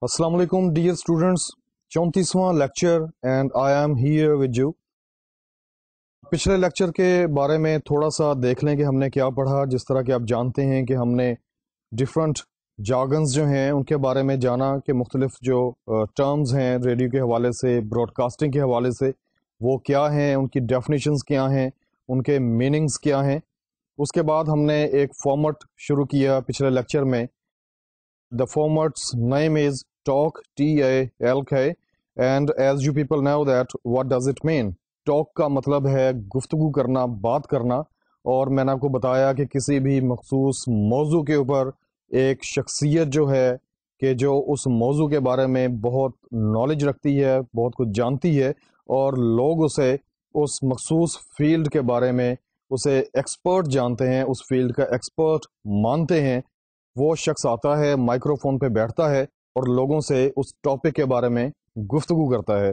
السلام علیکم dear students, 34واں lecture and I am here with you. پچھلے لیکچر کے بارے میں تھوڑا سا دیکھ لیں کہ ہم نے کیا پڑھا۔ جس طرح کہ آپ جانتے ہیں کہ ہم نے ڈفرینٹ جارگنز جو ہیں ان کے بارے میں جانا کہ مختلف جو ٹرمز ہیں ریڈیو کے حوالے سے، براڈ کاسٹنگ کے حوالے سے، وہ کیا ہیں، ان کی ڈیفینیشنز کیا ہیں، ان کے میننگز کیا ہیں۔ اس کے بعد ہم نے ایک فارمیٹ شروع کیا پچھلے لیکچر میں۔ The format's name is talk, T-A-L-K, and as you people know that what does it mean? Talk کا مطلب ہے گفتگو کرنا، بات کرنا، اور میں نے آپ کو بتایا کہ کسی بھی مخصوص موضوع کے اوپر ایک شخصیت جو ہے کہ جو اس موضوع کے بارے میں بہت نالج رکھتی ہے، بہت کچھ جانتی ہے، اور لوگ اسے اس مخصوص فیلڈ کے بارے میں اسے ایکسپرٹ جانتے ہیں، اس فیلڈ کا ایکسپرٹ مانتے ہیں۔ وہ شخص آتا ہے، مائکرو فون پہ بیٹھتا ہے اور لوگوں سے اس ٹاپک کے بارے میں گفتگو کرتا ہے۔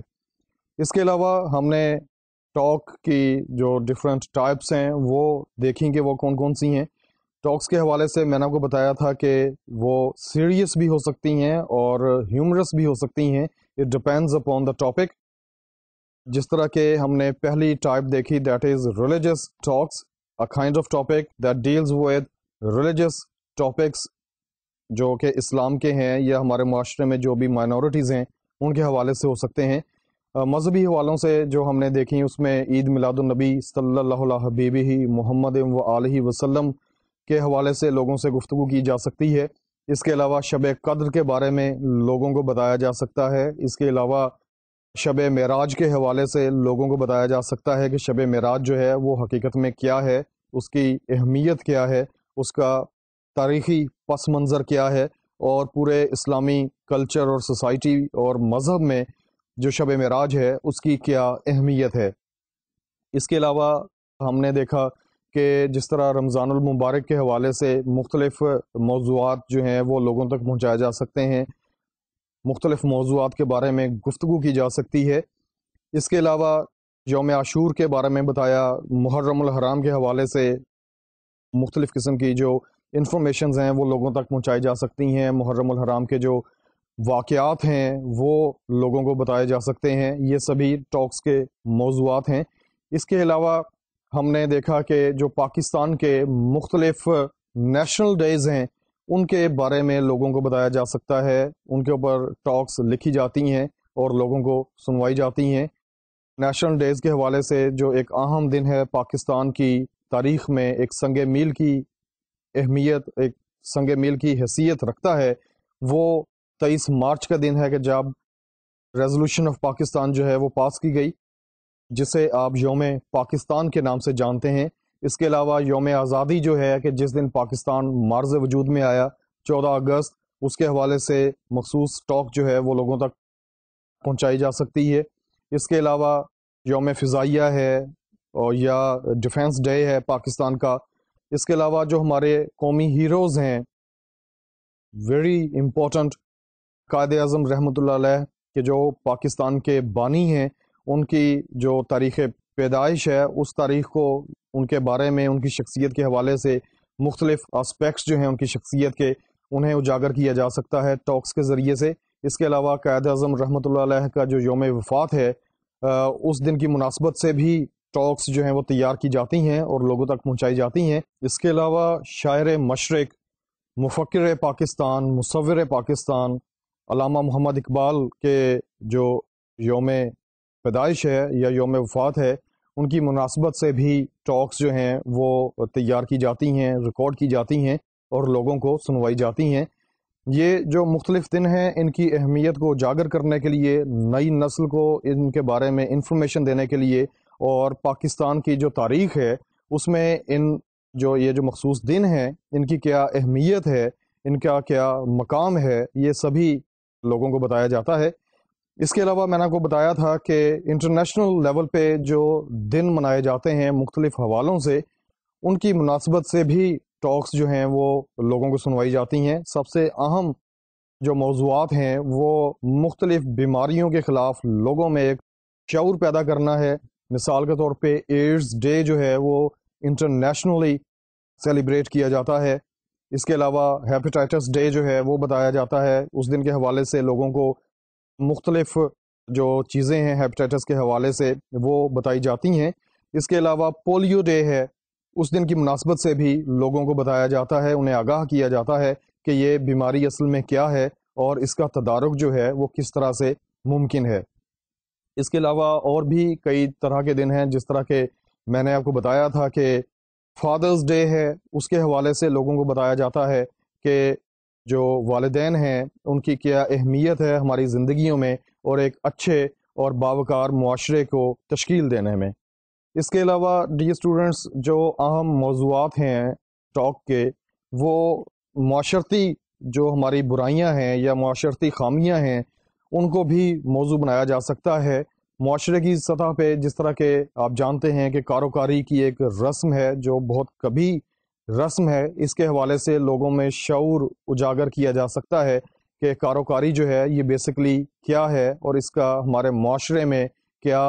اس کے علاوہ ہم نے ٹاک کی جو ڈفرینٹ ٹائپس ہیں وہ دیکھیں کہ وہ کون کون سی ہیں۔ ٹاکس کے حوالے سے میں نے آپ کو بتایا تھا کہ وہ سیریس بھی ہو سکتی ہیں اور ہیومرس بھی ہو سکتی ہیں، it depends upon the topic. جس طرح کہ ہم نے پہلی ٹائپ دیکھی، that is religious talks, a kind of topic that deals with religious topics جو کہ اسلام کے ہیں یا ہمارے معاشرے میں جو بھی مائنورٹیز ہیں ان کے حوالے سے ہو سکتے ہیں۔ مذہبی حوالوں سے جو ہم نے دیکھی، اس میں عید میلاد النبی صلی اللہ علیہ حبیبہ محمد و آلہ وسلم کے حوالے سے لوگوں سے گفتگو کی جا سکتی ہے۔ اس کے علاوہ شب قدر کے بارے میں لوگوں کو بتایا جا سکتا ہے۔ اس کے علاوہ شب معراج کے حوالے سے لوگوں کو بتایا جا سکتا ہے کہ شب معراج جو ہے وہ حقیقت میں کیا ہے، اس کی اہمیت کیا ہے، اس کا تاریخی پس منظر کیا ہے، اور پورے اسلامی کلچر اور سوسائٹی اور مذہب میں جو شب معراج ہے اس کی کیا اہمیت ہے۔ اس کے علاوہ ہم نے دیکھا کہ جس طرح رمضان المبارک کے حوالے سے مختلف موضوعات جو ہیں وہ لوگوں تک پہنچائے جا سکتے ہیں، مختلف موضوعات کے بارے میں گفتگو کی جا سکتی ہے۔ اس کے علاوہ یوم عاشور کے بارے میں بتایا، محرم الحرام کے حوالے سے مختلف قسم کی جو انفارمیشنز ہیں وہ لوگوں تک پہنچائی جا سکتی ہیں۔ محرم الحرام کے جو واقعات ہیں وہ لوگوں کو بتائے جا سکتے ہیں۔ یہ سبھی ٹاکس کے موضوعات ہیں۔ اس کے علاوہ ہم نے دیکھا کہ جو پاکستان کے مختلف نیشنل ڈیز ہیں ان کے بارے میں لوگوں کو بتایا جا سکتا ہے، ان کے اوپر ٹاکس لکھی جاتی ہیں اور لوگوں کو سنوائی جاتی ہیں۔ نیشنل ڈیز کے حوالے سے جو ایک اہم دن ہے پاکستان کی تاریخ میں، ایک سنگ میل کی اہمیت، ایک سنگ میل کی حیثیت رکھتا ہے، وہ 23 مارچ کا دن ہے کہ جب ریزولوشن آف پاکستان جو ہے وہ پاس کی گئی، جسے آپ یوم پاکستان کے نام سے جانتے ہیں۔ اس کے علاوہ یوم آزادی جو ہے کہ جس دن پاکستان معرض وجود میں آیا، 14 اگست، اس کے حوالے سے مخصوص ٹاک جو ہے وہ لوگوں تک پہنچائی جا سکتی ہے۔ اس کے علاوہ یوم فضائیہ ہے اور یا ڈیفینس ڈے ہے پاکستان کا۔ اس کے علاوہ جو ہمارے قومی ہیروز ہیں، ویری امپورٹنٹ، قائد اعظم رحمۃ اللہ علیہ کہ جو پاکستان کے بانی ہیں، ان کی جو تاریخ پیدائش ہے اس تاریخ کو، ان کے بارے میں، ان کی شخصیت کے حوالے سے مختلف اسپیکٹس جو ہیں ان کی شخصیت کے، انہیں اجاگر کیا جا سکتا ہے ٹاکس کے ذریعے سے۔ اس کے علاوہ قائد اعظم رحمۃ اللہ علیہ کا جو یوم وفات ہے، اس دن کی مناسبت سے بھی ٹاکس جو ہیں وہ تیار کی جاتی ہیں اور لوگوں تک پہنچائی جاتی ہیں۔ اس کے علاوہ شاعر مشرق، مفکر پاکستان، مصور پاکستان علامہ محمد اقبال کے جو یوم پیدائش ہے یا یوم وفات ہے، ان کی مناسبت سے بھی ٹاکس جو ہیں وہ تیار کی جاتی ہیں، ریکارڈ کی جاتی ہیں اور لوگوں کو سنوائی جاتی ہیں۔ یہ جو مختلف دن ہیں ان کی اہمیت کو اجاگر کرنے کے لیے، نئی نسل کو ان کے بارے میں انفارمیشن دینے کے لیے، اور پاکستان کی جو تاریخ ہے اس میں یہ جو مخصوص دن ہیں ان کی کیا اہمیت ہے، ان کا کیا مقام ہے، یہ سبھی لوگوں کو بتایا جاتا ہے۔ اس کے علاوہ میں نے آپ کو بتایا تھا کہ انٹرنیشنل لیول پہ جو دن منائے جاتے ہیں مختلف حوالوں سے، ان کی مناسبت سے بھی ٹاکس جو ہیں وہ لوگوں کو سنوائی جاتی ہیں۔ سب سے اہم جو موضوعات ہیں وہ مختلف بیماریوں کے خلاف لوگوں میں ایک شعور پیدا کرنا ہے۔ مثال کے طور پہ ایڈز ڈے جو ہے وہ انٹرنیشنلی سیلیبریٹ کیا جاتا ہے۔ اس کے علاوہ ہیپیٹائٹس ڈے جو ہے وہ بتایا جاتا ہے، اس دن کے حوالے سے لوگوں کو مختلف جو چیزیں ہیں ہیپیٹائٹس کے حوالے سے وہ بتائی جاتی ہیں۔ اس کے علاوہ پولیو ڈے ہے، اس دن کی مناسبت سے بھی لوگوں کو بتایا جاتا ہے، انہیں آگاہ کیا جاتا ہے کہ یہ بیماری اصل میں کیا ہے اور اس کا تدارک جو ہے وہ کس طرح سے ممکن ہے۔ اس کے علاوہ اور بھی کئی طرح کے دن ہیں، جس طرح کہ میں نے آپ کو بتایا تھا کہ فادرز ڈے ہے، اس کے حوالے سے لوگوں کو بتایا جاتا ہے کہ جو والدین ہیں ان کی کیا اہمیت ہے ہماری زندگیوں میں اور ایک اچھے اور باوقار معاشرے کو تشکیل دینے میں۔ اس کے علاوہ ڈیئر اسٹوڈنٹس، جو اہم موضوعات ہیں ٹاک کے، وہ معاشرتی جو ہماری برائیاں ہیں یا معاشرتی خامیاں ہیں ان کو بھی موضوع بنایا جا سکتا ہے۔ معاشرے کی سطح پہ جس طرح کہ آپ جانتے ہیں کہ کاروکاری کی ایک رسم ہے جو بہت کبھی رسم ہے، اس کے حوالے سے لوگوں میں شعور اجاگر کیا جا سکتا ہے کہ کاروکاری جو ہے یہ بیسکلی کیا ہے اور اس کا ہمارے معاشرے میں کیا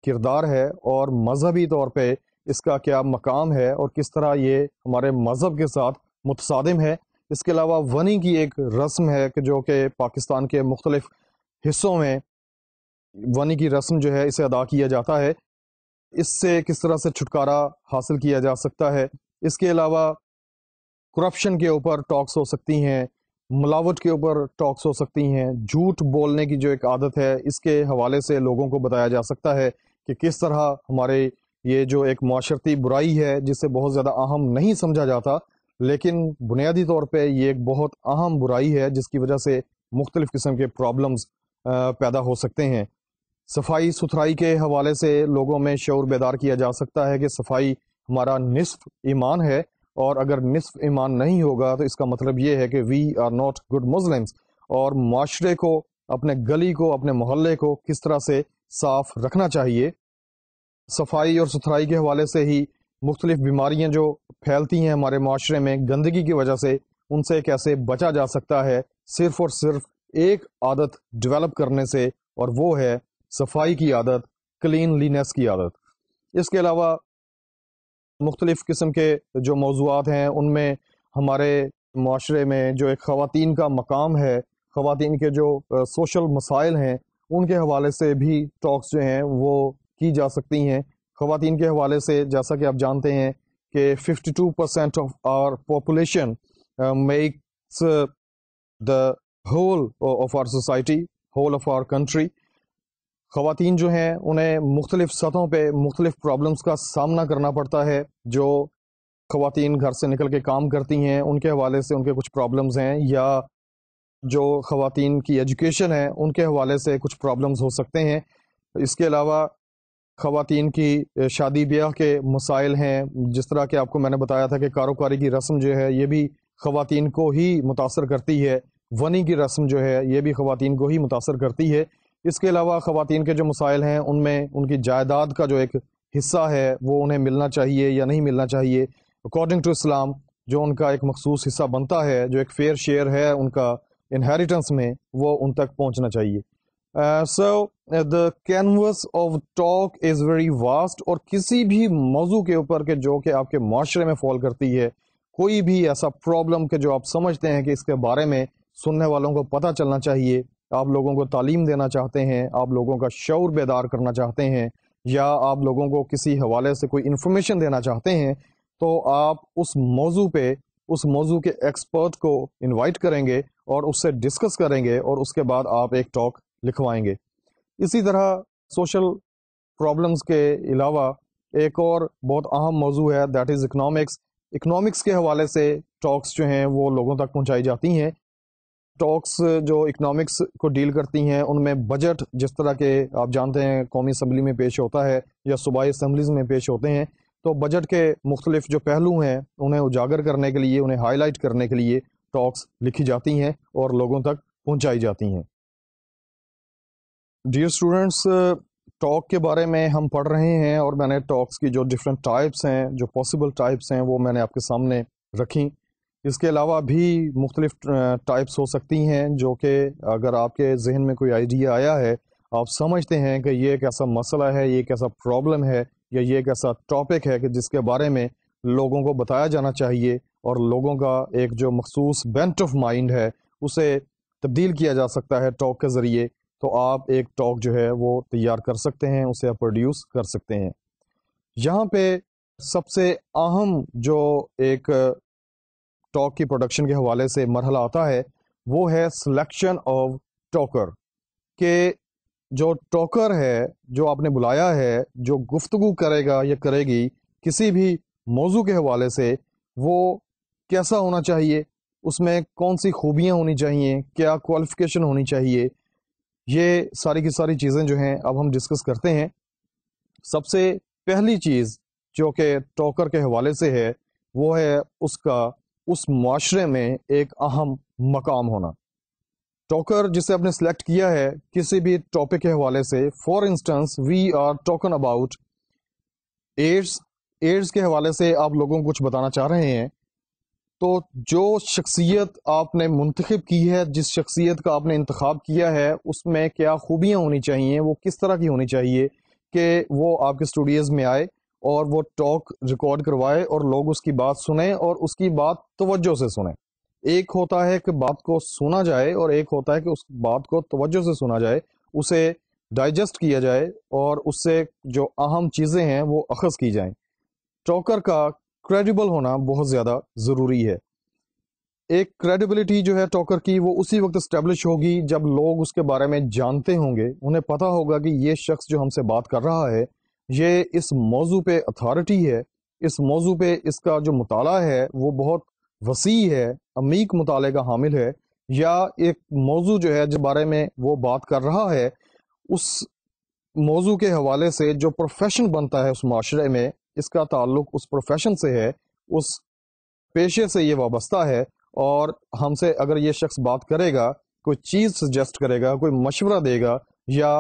کردار ہے اور مذہبی طور پہ اس کا کیا مقام ہے اور کس طرح یہ ہمارے مذہب کے ساتھ متصادم ہے۔ اس کے علاوہ ونی کی ایک رسم ہے کہ جو کہ پاکستان کے مختلف حصوں میں ونی کی رسم جو ہے اسے ادا کیا جاتا ہے، اس سے کس طرح سے چھٹکارا حاصل کیا جا سکتا ہے۔ اس کے علاوہ کرپشن کے اوپر ٹاکس ہو سکتی ہیں، ملاوٹ کے اوپر ٹاکس ہو سکتی ہیں، جھوٹ بولنے کی جو ایک عادت ہے اس کے حوالے سے لوگوں کو بتایا جا سکتا ہے کہ کس طرح ہمارے یہ جو ایک معاشرتی برائی ہے جسے بہت زیادہ اہم نہیں سمجھا جاتا، لیکن بنیادی طور پہ یہ ایک بہت اہم برائی ہے جس کی وجہ سے مختلف قسم کے پرابلمز پیدا ہو سکتے ہیں۔ صفائی ستھرائی کے حوالے سے لوگوں میں شعور بیدار کیا جا سکتا ہے کہ صفائی ہمارا نصف ایمان ہے، اور اگر نصف ایمان نہیں ہوگا تو اس کا مطلب یہ ہے کہ we are not good Muslims, اور معاشرے کو، اپنے گلی کو، اپنے محلے کو کس طرح سے صاف رکھنا چاہیے۔ صفائی اور ستھرائی کے حوالے سے ہی مختلف بیماریاں جو پھیلتی ہیں ہمارے معاشرے میں گندگی کی وجہ سے، ان سے کیسے بچا جا سکتا ہے صرف اور صرف ایک عادت ڈیولپ کرنے سے، اور وہ ہے صفائی کی عادت، کلین لینس کی عادت۔ اس کے علاوہ مختلف قسم کے جو موضوعات ہیں ان میں ہمارے معاشرے میں جو ایک خواتین کا مقام ہے، خواتین کے جو سوشل مسائل ہیں ان کے حوالے سے بھی ٹاکس جو ہیں وہ کی جا سکتی ہیں۔ خواتین کے حوالے سے جیسا کہ آپ جانتے ہیں کہ 52% of our population makes the whole of our society, whole of our country. خواتین جو ہیں انہیں مختلف سطحوں پہ مختلف پرابلمس کا سامنا کرنا پڑتا ہے۔ جو خواتین گھر سے نکل کے کام کرتی ہیں ان کے حوالے سے ان کے کچھ پرابلمس ہیں، یا جو خواتین کی ایجوکیشن ہے ان کے حوالے سے کچھ پرابلمس ہو سکتے ہیں۔ اس کے علاوہ خواتین کی شادی بیاہ کے مسائل ہیں، جس طرح کہ آپ کو میں نے بتایا تھا کہ کاروکاری کی رسم جو ہے یہ بھی خواتین کو ہی متاثر کرتی ہے، ونی کی رسم جو ہے یہ بھی خواتین کو ہی متاثر کرتی ہے۔ اس کے علاوہ خواتین کے جو مسائل ہیں ان میں ان کی جائیداد کا جو ایک حصہ ہے وہ انہیں ملنا چاہیے یا نہیں ملنا چاہیے، اکارڈنگ ٹو اسلام جو ان کا ایک مخصوص حصہ بنتا ہے، جو ایک فیئر شیئر ہے ان کا انہیریٹنس میں، وہ ان تک پہنچنا چاہیے۔ So the canvas of talk is very vast, اور کسی بھی موضوع کے اوپر کہ جو کہ آپ کے معاشرے میں فال کرتی ہے، کوئی بھی ایسا پرابلم کہ جو آپ سمجھتے ہیں کہ اس کے بارے میں سننے والوں کو پتہ چلنا چاہیے، آپ لوگوں کو تعلیم دینا چاہتے ہیں، آپ لوگوں کا شعور بیدار کرنا چاہتے ہیں، یا آپ لوگوں کو کسی حوالے سے کوئی انفارمیشن دینا چاہتے ہیں، تو آپ اس موضوع پہ اس موضوع کے ایکسپرٹ کو انوائٹ کریں گے اور اس سے ڈسکس کریں گے، اور اس کے بعد آپ ایک ٹاک لکھوائیں گے۔ اسی طرح سوشل پرابلمس کے علاوہ ایک اور بہت اہم موضوع ہے، دیٹ از اکنامکس۔ اکنامکس کے حوالے سے ٹاکس جو ہیں وہ لوگوں تک پہنچائی جاتی ہیں۔ ٹاکس جو اکنامکس کو ڈیل کرتی ہیں ان میں بجٹ، جس طرح کے آپ جانتے ہیں قومی اسمبلی میں پیش ہوتا ہے یا صوبائی اسمبلیز میں پیش ہوتے ہیں، تو بجٹ کے مختلف جو پہلو ہیں انہیں اجاگر کرنے کے لیے، انہیں ہائی لائٹ کرنے کے لیے ٹاکس لکھی جاتی ہیں اور لوگوں تک پہنچائی جاتی ہیں۔ ڈیئر اسٹوڈنٹس، ٹاک کے بارے میں ہم پڑھ رہے ہیں، اور میں نے ٹاکس کی جو ڈفرینٹ ٹائپس ہیں، جو پاسبل ٹائپس ہیں، وہ میں نے آپ کے سامنے رکھی۔ اس کے علاوہ بھی مختلف ٹائپس ہو سکتی ہیں جو کہ اگر آپ کے ذہن میں کوئی آئیڈیا آیا ہے، آپ سمجھتے ہیں کہ یہ ایک ایسا مسئلہ ہے، یہ ایک ایسا پرابلم ہے، یا یہ ایک ایسا ٹاپک ہے کہ جس کے بارے میں لوگوں کو بتایا جانا چاہیے، اور لوگوں کا ایک جو مخصوص بینٹ آف مائنڈ ہے اسے تبدیل کیا جا سکتا ہے ٹاک کے ذریعے، تو آپ ایک ٹاک جو ہے وہ تیار کر سکتے ہیں، اسے آپ پروڈیوس کر سکتے ہیں۔ یہاں پہ سب سے اہم جو ایک ٹاک کی پروڈکشن کے حوالے سے مرحلہ آتا ہے وہ ہے سلیکشن آف ٹاکر، کہ جو ٹاکر ہے جو آپ نے بلایا ہے، جو گفتگو کرے گا یا کرے گی کسی بھی موضوع کے حوالے سے، وہ کیسا ہونا چاہیے، اس میں کون سی خوبیاں ہونی چاہیے، کیا کوالیفیکیشن ہونی چاہیے، یہ ساری کی ساری چیزیں جو ہیں اب ہم ڈسکس کرتے ہیں۔ سب سے پہلی چیز جو کہ ٹاکر کے حوالے سے ہے وہ ہے اس کا اس معاشرے میں ایک اہم مقام ہونا۔ ٹاکر جسے آپ نے سلیکٹ کیا ہے کسی بھی ٹاپک کے حوالے سے، for instance we are talking about AIDS کے حوالے سے آپ لوگوں کو کچھ بتانا چاہ رہے ہیں، تو جو شخصیت آپ نے منتخب کی ہے، جس شخصیت کا آپ نے انتخاب کیا ہے، اس میں کیا خوبیاں ہونی چاہیے، وہ کس طرح کی ہونی چاہیے کہ وہ آپ کے اسٹوڈیوز میں آئے اور وہ ٹاک ریکارڈ کروائے اور لوگ اس کی بات سنیں اور اس کی بات توجہ سے سنیں۔ ایک ہوتا ہے کہ بات کو سنا جائے اور ایک ہوتا ہے کہ اس بات کو توجہ سے سنا جائے، اسے ڈائجسٹ کیا جائے اور اس سے جو اہم چیزیں ہیں وہ اخذ کی جائیں۔ ٹاکر کا کریڈیبل ہونا بہت زیادہ ضروری ہے۔ ایک کریڈیبلٹی جو ہے ٹاکر کی وہ اسی وقت اسٹیبلش ہوگی جب لوگ اس کے بارے میں جانتے ہوں گے، انہیں پتہ ہوگا کہ یہ شخص جو ہم سے بات کر رہا ہے یہ اس موضوع پہ اتھارٹی ہے، اس موضوع پہ اس کا جو مطالعہ ہے وہ بہت وسیع ہے، عمیق مطالعے کا حامل ہے، یا ایک موضوع جو ہے جس بارے میں وہ بات کر رہا ہے اس موضوع کے حوالے سے جو پروفیشن بنتا ہے اس معاشرے میں، اس کا تعلق اس پروفیشن سے ہے، اس پیشے سے یہ وابستہ ہے، اور ہم سے اگر یہ شخص بات کرے گا، کوئی چیز سجیسٹ کرے گا، کوئی مشورہ دے گا، یا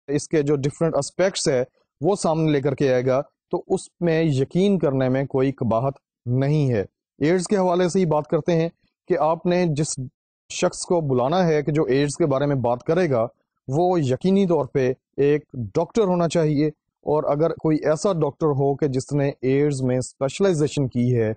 اس کے جو ڈفرینٹ اسپیکٹس ہے وہ سامنے لے کر کے آئے گا، تو اس میں یقین کرنے میں کوئی قباحت نہیں ہے۔ ایڈز کے حوالے سے ہی بات کرتے ہیں کہ آپ نے جس شخص کو بلانا ہے کہ جو ایڈز کے بارے میں بات کرے گا وہ یقینی طور پہ ایک ڈاکٹر ہونا چاہیے، اور اگر کوئی ایسا ڈاکٹر ہو کہ جس نے ایڈز میں اسپیشلائزیشن کی ہے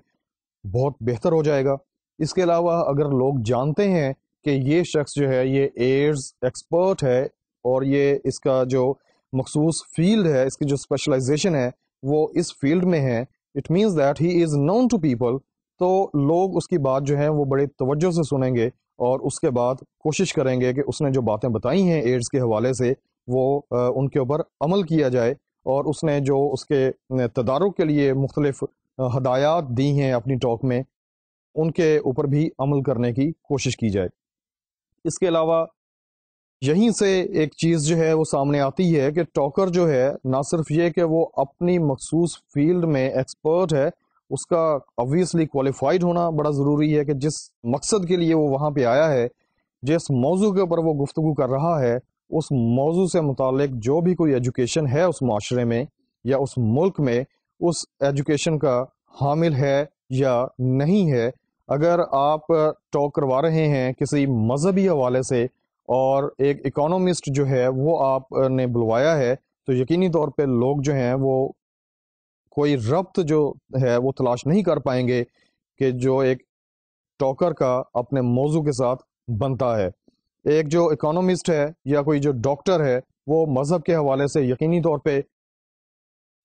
بہت بہتر ہو جائے گا۔ اس کے علاوہ اگر لوگ جانتے ہیں کہ یہ شخص جو ہے یہ ایڈز ایکسپرٹ ہے اور یہ اس کا جو مخصوص فیلڈ ہے، اس کی جو اسپیشلائزیشن ہے وہ اس فیلڈ میں ہے، it means that he is known to people, تو لوگ اس کی بات جو ہے وہ بڑے توجہ سے سنیں گے اور اس کے بعد کوشش کریں گے کہ اس نے جو باتیں بتائی ہیں ایڈز کے حوالے سے وہ ان کے اوپر عمل کیا جائے، اور اس نے جو اس کے تدارک کے لیے مختلف ہدایات دی ہیں اپنی ٹاک میں ان کے اوپر بھی عمل کرنے کی کوشش کی جائے۔ اس کے علاوہ یہیں سے ایک چیز جو ہے وہ سامنے آتی ہے کہ ٹاکر جو ہے نہ صرف یہ کہ وہ اپنی مخصوص فیلڈ میں ایکسپرٹ ہے، اس کا obviously کوالیفائڈ ہونا بڑا ضروری ہے کہ جس مقصد کے لیے وہ وہاں پہ آیا ہے، جس موضوع کے اوپر وہ گفتگو کر رہا ہے، اس موضوع سے متعلق جو بھی کوئی ایجوکیشن ہے اس معاشرے میں یا اس ملک میں، اس ایجوکیشن کا حامل ہے یا نہیں ہے۔ اگر آپ ٹاک کروا رہے ہیں کسی مذہبی حوالے سے اور ایک اکانومسٹ جو ہے وہ آپ نے بلوایا ہے، تو یقینی طور پہ لوگ جو ہیں وہ کوئی ربط جو ہے وہ تلاش نہیں کر پائیں گے کہ جو ایک ٹاکر کا اپنے موضوع کے ساتھ بنتا ہے۔ ایک جو اکانومسٹ ہے یا کوئی جو ڈاکٹر ہے وہ مذہب کے حوالے سے یقینی طور پہ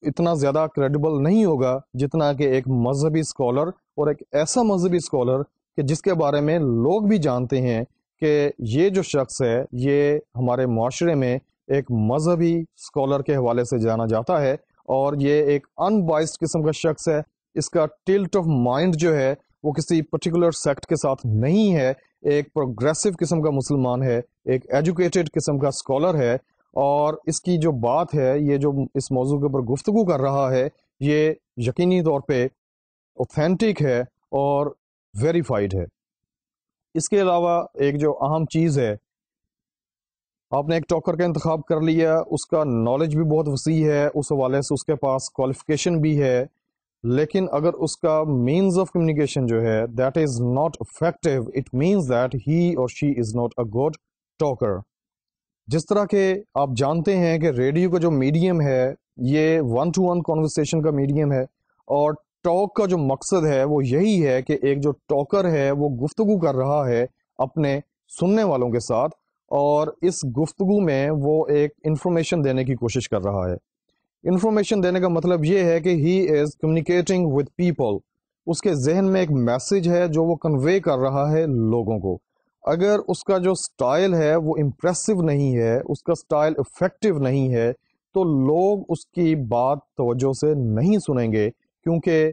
اتنا زیادہ کریڈیبل نہیں ہوگا جتنا کہ ایک مذہبی اسکالر، اور ایک ایسا مذہبی اسکالر کہ جس کے بارے میں لوگ بھی جانتے ہیں کہ یہ جو شخص ہے یہ ہمارے معاشرے میں ایک مذہبی اسکالر کے حوالے سے جانا جاتا ہے، اور یہ ایک ان بائسڈ قسم کا شخص ہے، اس کا ٹلٹ آف مائنڈ جو ہے وہ کسی پرٹیکولر سیکٹ کے ساتھ نہیں ہے، ایک پروگریسو قسم کا مسلمان ہے، ایک ایجوکیٹڈ قسم کا اسکالر ہے، اور اس کی جو بات ہے، یہ جو اس موضوع کے اوپر گفتگو کر رہا ہے، یہ یقینی طور پہ اوتھینٹک ہے اور ویریفائڈ ہے۔ اس کے علاوہ ایک جو اہم چیز ہے، آپ نے ایک ٹاکر کا انتخاب کر لیا، اس کا نالج بھی بہت وسیع ہے، اس حوالے سے اس کے پاس کوالیفیکیشن بھی ہے، لیکن اگر اس کا مینز آف کمیونیکیشن جو ہے that is not effective, it means that he اور she is not a good talker. جس طرح کہ آپ جانتے ہیں کہ ریڈیو کا جو میڈیم ہے یہ ون ٹو ون کانورسیشن کا میڈیم ہے، اور ٹاک کا جو مقصد ہے وہ یہی ہے کہ ایک جو ٹاکر ہے وہ گفتگو کر رہا ہے اپنے سننے والوں کے ساتھ، اور اس گفتگو میں وہ ایک انفارمیشن دینے کی کوشش کر رہا ہے. انفارمیشن دینے کا مطلب یہ ہے کہ ہی از کمیونیکیٹنگ ود پیپل. اس کے ذہن میں ایک میسج ہے جو وہ کنوے کر رہا ہے لوگوں کو. اگر اس کا جو سٹائل ہے وہ امپریسو نہیں ہے، اس کا سٹائل افیکٹو نہیں ہے، تو لوگ اس کی بات توجہ سے نہیں سنیں گے، کیونکہ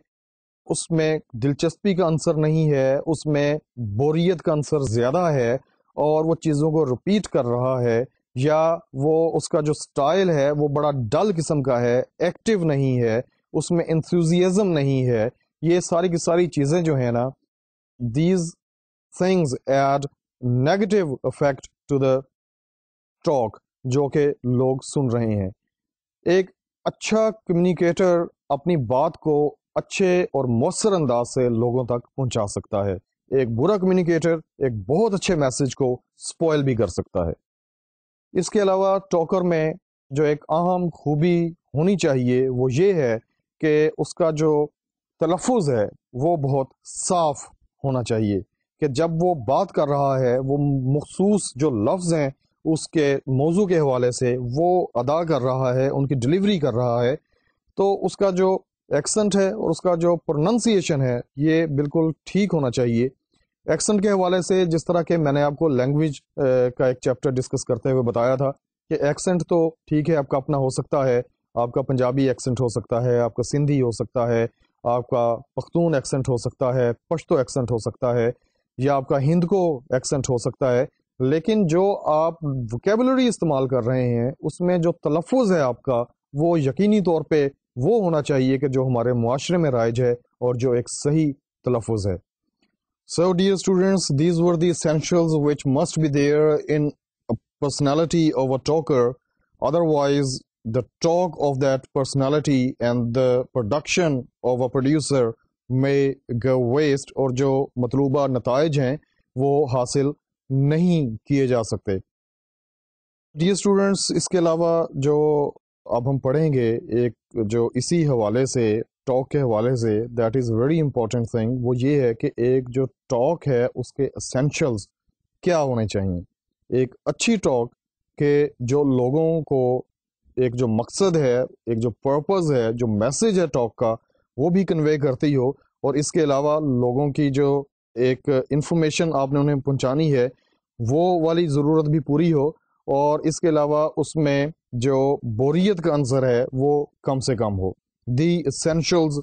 اس میں دلچسپی کا عنصر نہیں ہے، اس میں بوریت کا عنصر زیادہ ہے، اور وہ چیزوں کو رپیٹ کر رہا ہے، یا وہ اس کا جو سٹائل ہے وہ بڑا ڈل قسم کا ہے، ایکٹیو نہیں ہے، اس میں انتھوزیازم نہیں ہے. یہ ساری کی ساری چیزیں جو ہیں نا، these things add negative effect to the talk جو کہ لوگ سن رہے ہیں. ایک اچھا کمیونیکیٹر اپنی بات کو اچھے اور مؤثر انداز سے لوگوں تک پہنچا سکتا ہے. ایک برا کمیونیکیٹر ایک بہت اچھے میسج کو سپوائل بھی کر سکتا ہے. اس کے علاوہ ٹاکر میں جو ایک اہم خوبی ہونی چاہیے وہ یہ ہے کہ اس کا جو تلفظ ہے وہ بہت صاف ہونا چاہیے، کہ جب وہ بات کر رہا ہے وہ مخصوص جو لفظ ہیں اس کے موضوع کے حوالے سے وہ ادا کر رہا ہے، ان کی ڈلیوری کر رہا ہے، تو اس کا جو ایکسنٹ ہے اور اس کا جو پروننسیشن ہے یہ بالکل ٹھیک ہونا چاہیے. ایکسنٹ کے حوالے سے جس طرح کہ میں نے آپ کو لینگویج کا ایک چیپٹر ڈسکس کرتے ہوئے بتایا تھا کہ ایکسنٹ تو ٹھیک ہے آپ کا اپنا ہو سکتا ہے، آپ کا پنجابی ایکسنٹ ہو سکتا ہے، آپ کا سندھی ہو سکتا ہے، آپ کا پختون ایکسنٹ ہو سکتا ہے، پشتو ایکسنٹ ہو سکتا ہے، یا آپ کا ہند کو ایکسنٹ ہو سکتا ہے، لیکن جو آپ ووکیبلری استعمال کر رہے ہیں اس میں جو تلفظ ہے آپ کا وہ یقینی طور پہ وہ ہونا چاہیے کہ جو ہمارے معاشرے میں رائج ہے اور جو ایک صحیح تلفظ ہے. So dear students, these were the essentials which must be there in a personality of a talker. Otherwise, the talk of that personality and the production of a producer may go waste, اور جو مطلوبہ نتائج ہیں وہ حاصل نہیں کیے جا سکتے. Dear students, اس کے علاوہ جو اب ہم پڑھیں گے ایک جو اسی حوالے سے ٹاک کے حوالے سے that is very important thing, وہ یہ ہے کہ ایک جو ٹاک ہے اس کے اسینشلز کیا ہونے چاہیے. ایک اچھی ٹاک کے جو لوگوں کو ایک جو مقصد ہے، ایک جو پرپز ہے، جو میسج ہے ٹاک کا وہ بھی کنوے کرتی ہو، اور اس کے علاوہ لوگوں کی جو ایک انفارمیشن آپ نے انہیں پہنچانی ہے وہ والی ضرورت بھی پوری ہو، اور اس کے علاوہ اس میں جو بوریت کا عنصر ہے وہ کم سے کم ہو. دی essentials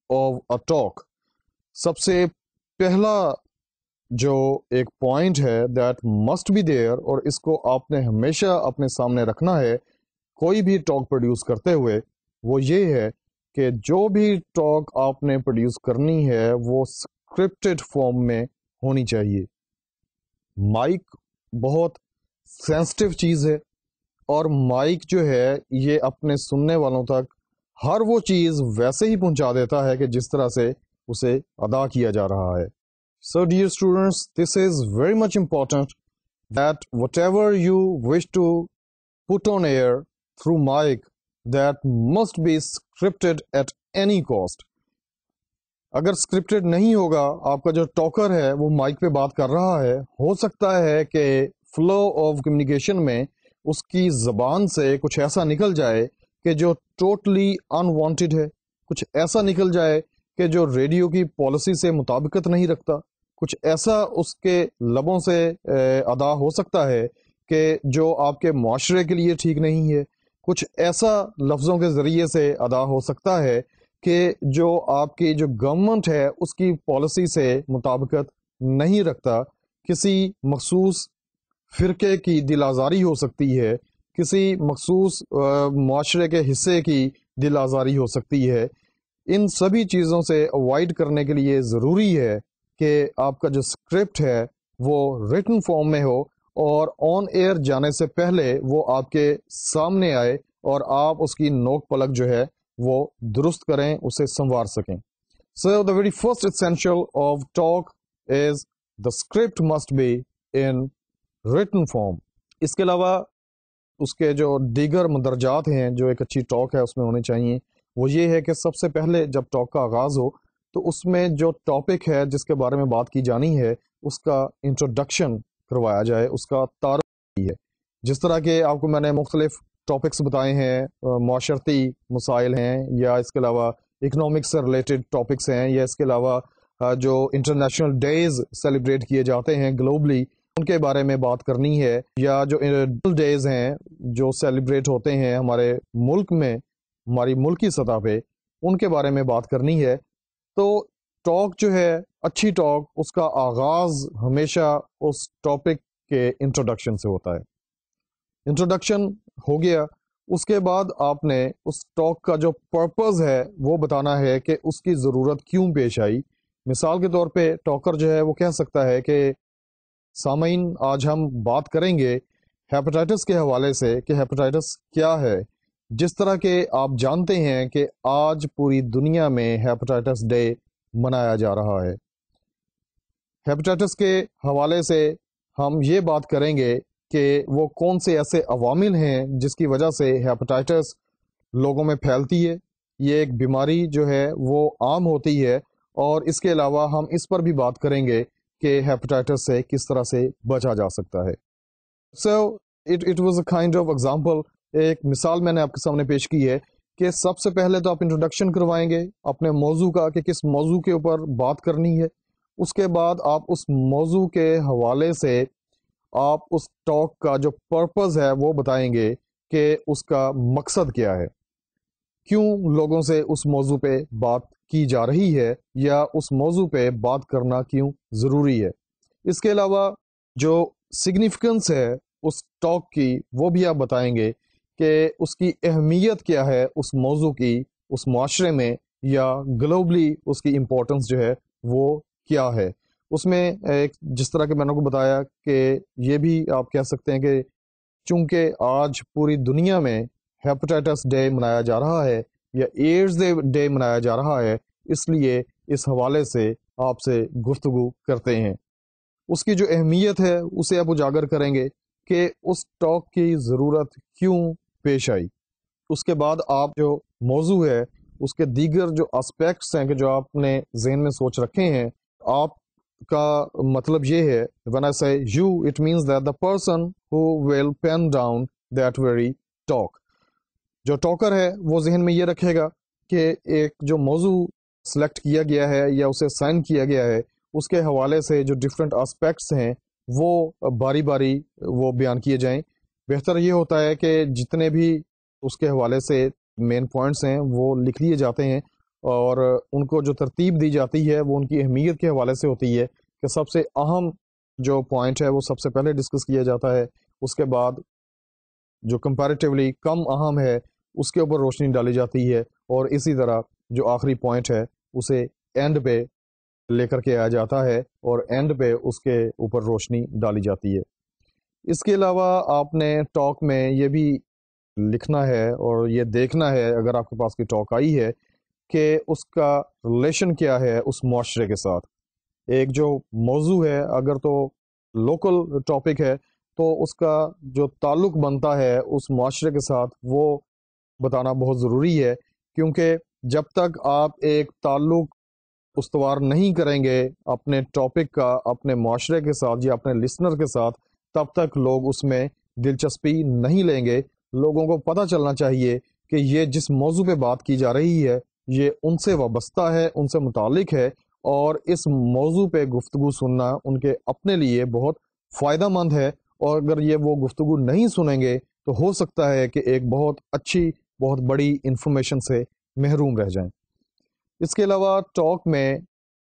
آف اے ٹاک. سب سے پہلا جو ایک پوائنٹ ہے دیٹ مسٹ بی دیئر، اور اس کو آپ نے ہمیشہ اپنے سامنے رکھنا ہے کوئی بھی ٹاک پروڈیوس کرتے ہوئے، وہ یہ ہے کہ جو بھی ٹاک آپ نے پروڈیوس کرنی ہے وہ اسکرپٹڈ فارم میں ہونی چاہیے. مائک بہت سینسٹیو چیز ہے، اور مائک جو ہے یہ اپنے سننے والوں تک ہر وہ چیز ویسے ہی پہنچا دیتا ہے کہ جس طرح سے اسے ادا کیا جا رہا ہے. So dear students, this is very much important that whatever you wish to put on air through mic, that must be scripted at any cost. اگر اسکرپٹڈ نہیں ہوگا، آپ کا جو ٹاکر ہے وہ مائک پہ بات کر رہا ہے، ہو سکتا ہے کہ فلو آف کمیونیکیشن میں اس کی زبان سے کچھ ایسا نکل جائے کہ جو ٹوٹلی انوانٹیڈ ہے، کچھ ایسا نکل جائے کہ جو ریڈیو کی پالیسی سے مطابقت نہیں رکھتا، کچھ ایسا اس کے لبوں سے ادا ہو سکتا ہے کہ جو آپ کے معاشرے کے لیے ٹھیک نہیں ہے، کچھ ایسا لفظوں کے ذریعے سے ادا ہو سکتا ہے کہ جو آپ کی جو گورنمنٹ ہے اس کی پالیسی سے مطابقت نہیں رکھتا. کسی مخصوص فرقے کی دل آزاری ہو سکتی ہے، کسی مخصوص معاشرے کے حصے کی دل آزاری ہو سکتی ہے. ان سبھی چیزوں سے اوائڈ کرنے کے لیے ضروری ہے کہ آپ کا جو اسکرپٹ ہے وہ ریٹن فارم میں ہو، اور آن ایئر جانے سے پہلے وہ آپ کے سامنے آئے اور آپ اس کی نوک پلک جو ہے وہ درست کریں، اسے سنوار سکیں. So the very first essential of talk is the script must be in written form. اس کے علاوہ اس کے جو دیگر مندرجات ہیں جو ایک اچھی ٹاک ہے اس میں ہونے چاہیے، وہ یہ ہے کہ سب سے پہلے جب ٹاک کا آغاز ہو تو اس میں جو ٹاپک ہے جس کے بارے میں بات کی جانی ہے اس کا انٹروڈکشن کروایا جائے، اس کا تعارف ہے۔ جس طرح کہ آپ کو میں نے مختلف ٹاپکس بتائے ہیں، معاشرتی مسائل ہیں، یا اس کے علاوہ اکنامکس سے ریلیٹڈ ٹاپکس ہیں، یا اس کے علاوہ جو انٹرنیشنل ڈیز سیلیبریٹ کیے جاتے ہیں گلوبلی ان کے بارے میں بات کرنی ہے، یا جو ڈیز ہیں جو سیلیبریٹ ہوتے ہیں ہمارے ملک میں، ہماری ملکی سطح پہ، ان کے بارے میں بات کرنی ہے۔ تو ٹاک جو ہے، اچھی ٹاک، اس کا آغاز ہمیشہ اس ٹاپک کے انٹروڈکشن سے ہوتا ہے۔ انٹروڈکشن ہو گیا، اس کے بعد آپ نے اس ٹاک کا جو پرپز ہے وہ بتانا ہے کہ اس کی ضرورت کیوں پیش آئی۔ مثال کے طور پہ ٹاکر جو ہے وہ کہہ سکتا ہے کہ سامعین، آج ہم بات کریں گے ہیپاٹائٹس کے حوالے سے کہ ہیپاٹائٹس کیا ہے۔ جس طرح کہ آپ جانتے ہیں کہ آج پوری دنیا میں ہیپاٹائٹس ڈے منایا جا رہا ہے۔ ہیپاٹائٹس کے حوالے سے ہم یہ بات کریں گے کہ وہ کون سے ایسے عوامل ہیں جس کی وجہ سے ہیپاٹائٹس لوگوں میں پھیلتی ہے، یہ ایک بیماری جو ہے وہ عام ہوتی ہے، اور اس کے علاوہ ہم اس پر بھی بات کریں گے کہ ہیپاٹائٹس سے کس طرح سے بچا جا سکتا ہے۔ So it was a kind of example, ایک مثال میں نے آپ کے سامنے پیش کی ہے کہ سب سے پہلے تو آپ انٹروڈکشن کروائیں گے اپنے موضوع کا کہ کس موضوع کے اوپر بات کرنی ہے، اس کے بعد آپ اس موضوع کے حوالے سے آپ اس ٹاک کا جو پرپز ہے وہ بتائیں گے کہ اس کا مقصد کیا ہے، کیوں لوگوں سے اس موضوع پہ بات کی جا رہی ہے، یا اس موضوع پہ بات کرنا کیوں ضروری ہے۔ اس کے علاوہ جو سگنیفیکنس ہے اس ٹاک کی وہ بھی آپ بتائیں گے کہ اس کی اہمیت کیا ہے اس موضوع کی اس معاشرے میں، یا گلوبلی اس کی امپورٹنس جو ہے وہ کیا ہے۔ اس میں ایک جس طرح کہ میں نے کو بتایا کہ یہ بھی آپ کہہ سکتے ہیں کہ چونکہ آج پوری دنیا میں ہیپاٹائٹس ڈے منایا جا رہا ہے یا ایڈز ڈے منایا جا رہا ہے، اس لیے اس حوالے سے آپ سے گفتگو کرتے ہیں۔ اس کی جو اہمیت ہے اسے آپ اجاگر کریں گے کہ اس ٹاک کی ضرورت کیوں پیش آئی۔ اس کے بعد آپ جو موضوع ہے اس کے دیگر جو اسپیکٹس ہیں کہ جو آپ نے ذہن میں سوچ رکھے ہیں، آپ کا مطلب یہ ہے when I say you it means that the person who will pen down that very talk، جو ٹاکر ہے وہ ذہن میں یہ رکھے گا کہ ایک جو موضوع سلیکٹ کیا گیا ہے یا اسے سائن کیا گیا ہے اس کے حوالے سے جو ڈفرینٹ اسپیکٹس ہیں وہ باری باری وہ بیان کیے جائیں۔ بہتر یہ ہوتا ہے کہ جتنے بھی اس کے حوالے سے مین پوائنٹس ہیں وہ لکھ لیے جاتے ہیں، اور ان کو جو ترتیب دی جاتی ہے وہ ان کی اہمیت کے حوالے سے ہوتی ہے کہ سب سے اہم جو پوائنٹ ہے وہ سب سے پہلے ڈسکس کیا جاتا ہے، اس کے بعد جو کمپیریٹیولی کم اہم ہے اس کے اوپر روشنی ڈالی جاتی ہے، اور اسی طرح جو آخری پوائنٹ ہے اسے اینڈ پہ لے کر کے آیا جاتا ہے اور اینڈ پہ اس کے اوپر روشنی ڈالی جاتی ہے۔ اس کے علاوہ آپ نے ٹاک میں یہ بھی لکھنا ہے اور یہ دیکھنا ہے اگر آپ کے پاس کوئی ٹاک آئی ہے کہ اس کا ریلیشن کیا ہے اس معاشرے کے ساتھ۔ ایک جو موضوع ہے اگر تو لوکل ٹاپک ہے تو اس کا جو تعلق بنتا ہے اس معاشرے کے ساتھ وہ بتانا بہت ضروری ہے، کیونکہ جب تک آپ ایک تعلق استوار نہیں کریں گے اپنے ٹاپک کا اپنے معاشرے کے ساتھ یا اپنے لسنر کے ساتھ، تب تک لوگ اس میں دلچسپی نہیں لیں گے۔ لوگوں کو پتہ چلنا چاہیے کہ یہ جس موضوع پہ بات کی جا رہی ہے یہ ان سے وابستہ ہے، ان سے متعلق ہے، اور اس موضوع پہ گفتگو سننا ان کے اپنے لیے بہت فائدہ مند ہے، اور اگر یہ وہ گفتگو نہیں سنیں گے تو ہو سکتا ہے کہ ایک بہت اچھی بہت بڑی انفارمیشن سے محروم رہ جائیں۔ اس کے علاوہ ٹاک میں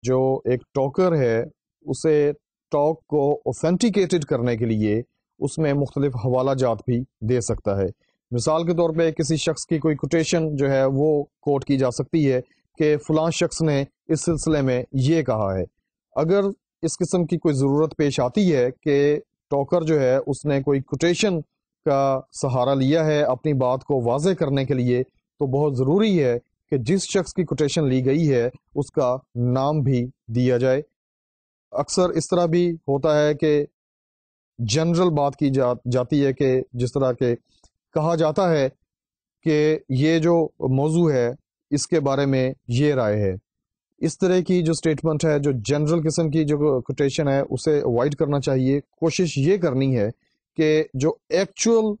جو ایک ٹاکر ہے اسے ٹاک کو اوتھینٹیکیٹڈ کرنے کے لیے اس میں مختلف حوالہ جات بھی دے سکتا ہے۔ مثال کے طور پہ کسی شخص کی کوئی کوٹیشن جو ہے وہ کوٹ کی جا سکتی ہے کہ فلاں شخص نے اس سلسلے میں یہ کہا ہے۔ اگر اس قسم کی کوئی ضرورت پیش آتی ہے کہ ٹاکر جو ہے اس نے کوئی کوٹیشن کا سہارا لیا ہے اپنی بات کو واضح کرنے کے لیے، تو بہت ضروری ہے کہ جس شخص کی کوٹیشن لی گئی ہے اس کا نام بھی دیا جائے۔ اکثر اس طرح بھی ہوتا ہے کہ جنرل بات کی جاتی ہے کہ جس طرح کہ کہا جاتا ہے کہ یہ جو موضوع ہے اس کے بارے میں یہ رائے ہے. اس طرح کی جو اسٹیٹمنٹ ہے, جو جنرل قسم کی جو کوٹیشن ہے, اسے اوائڈ کرنا چاہیے. کوشش یہ کرنی ہے کہ جو ایکچوئل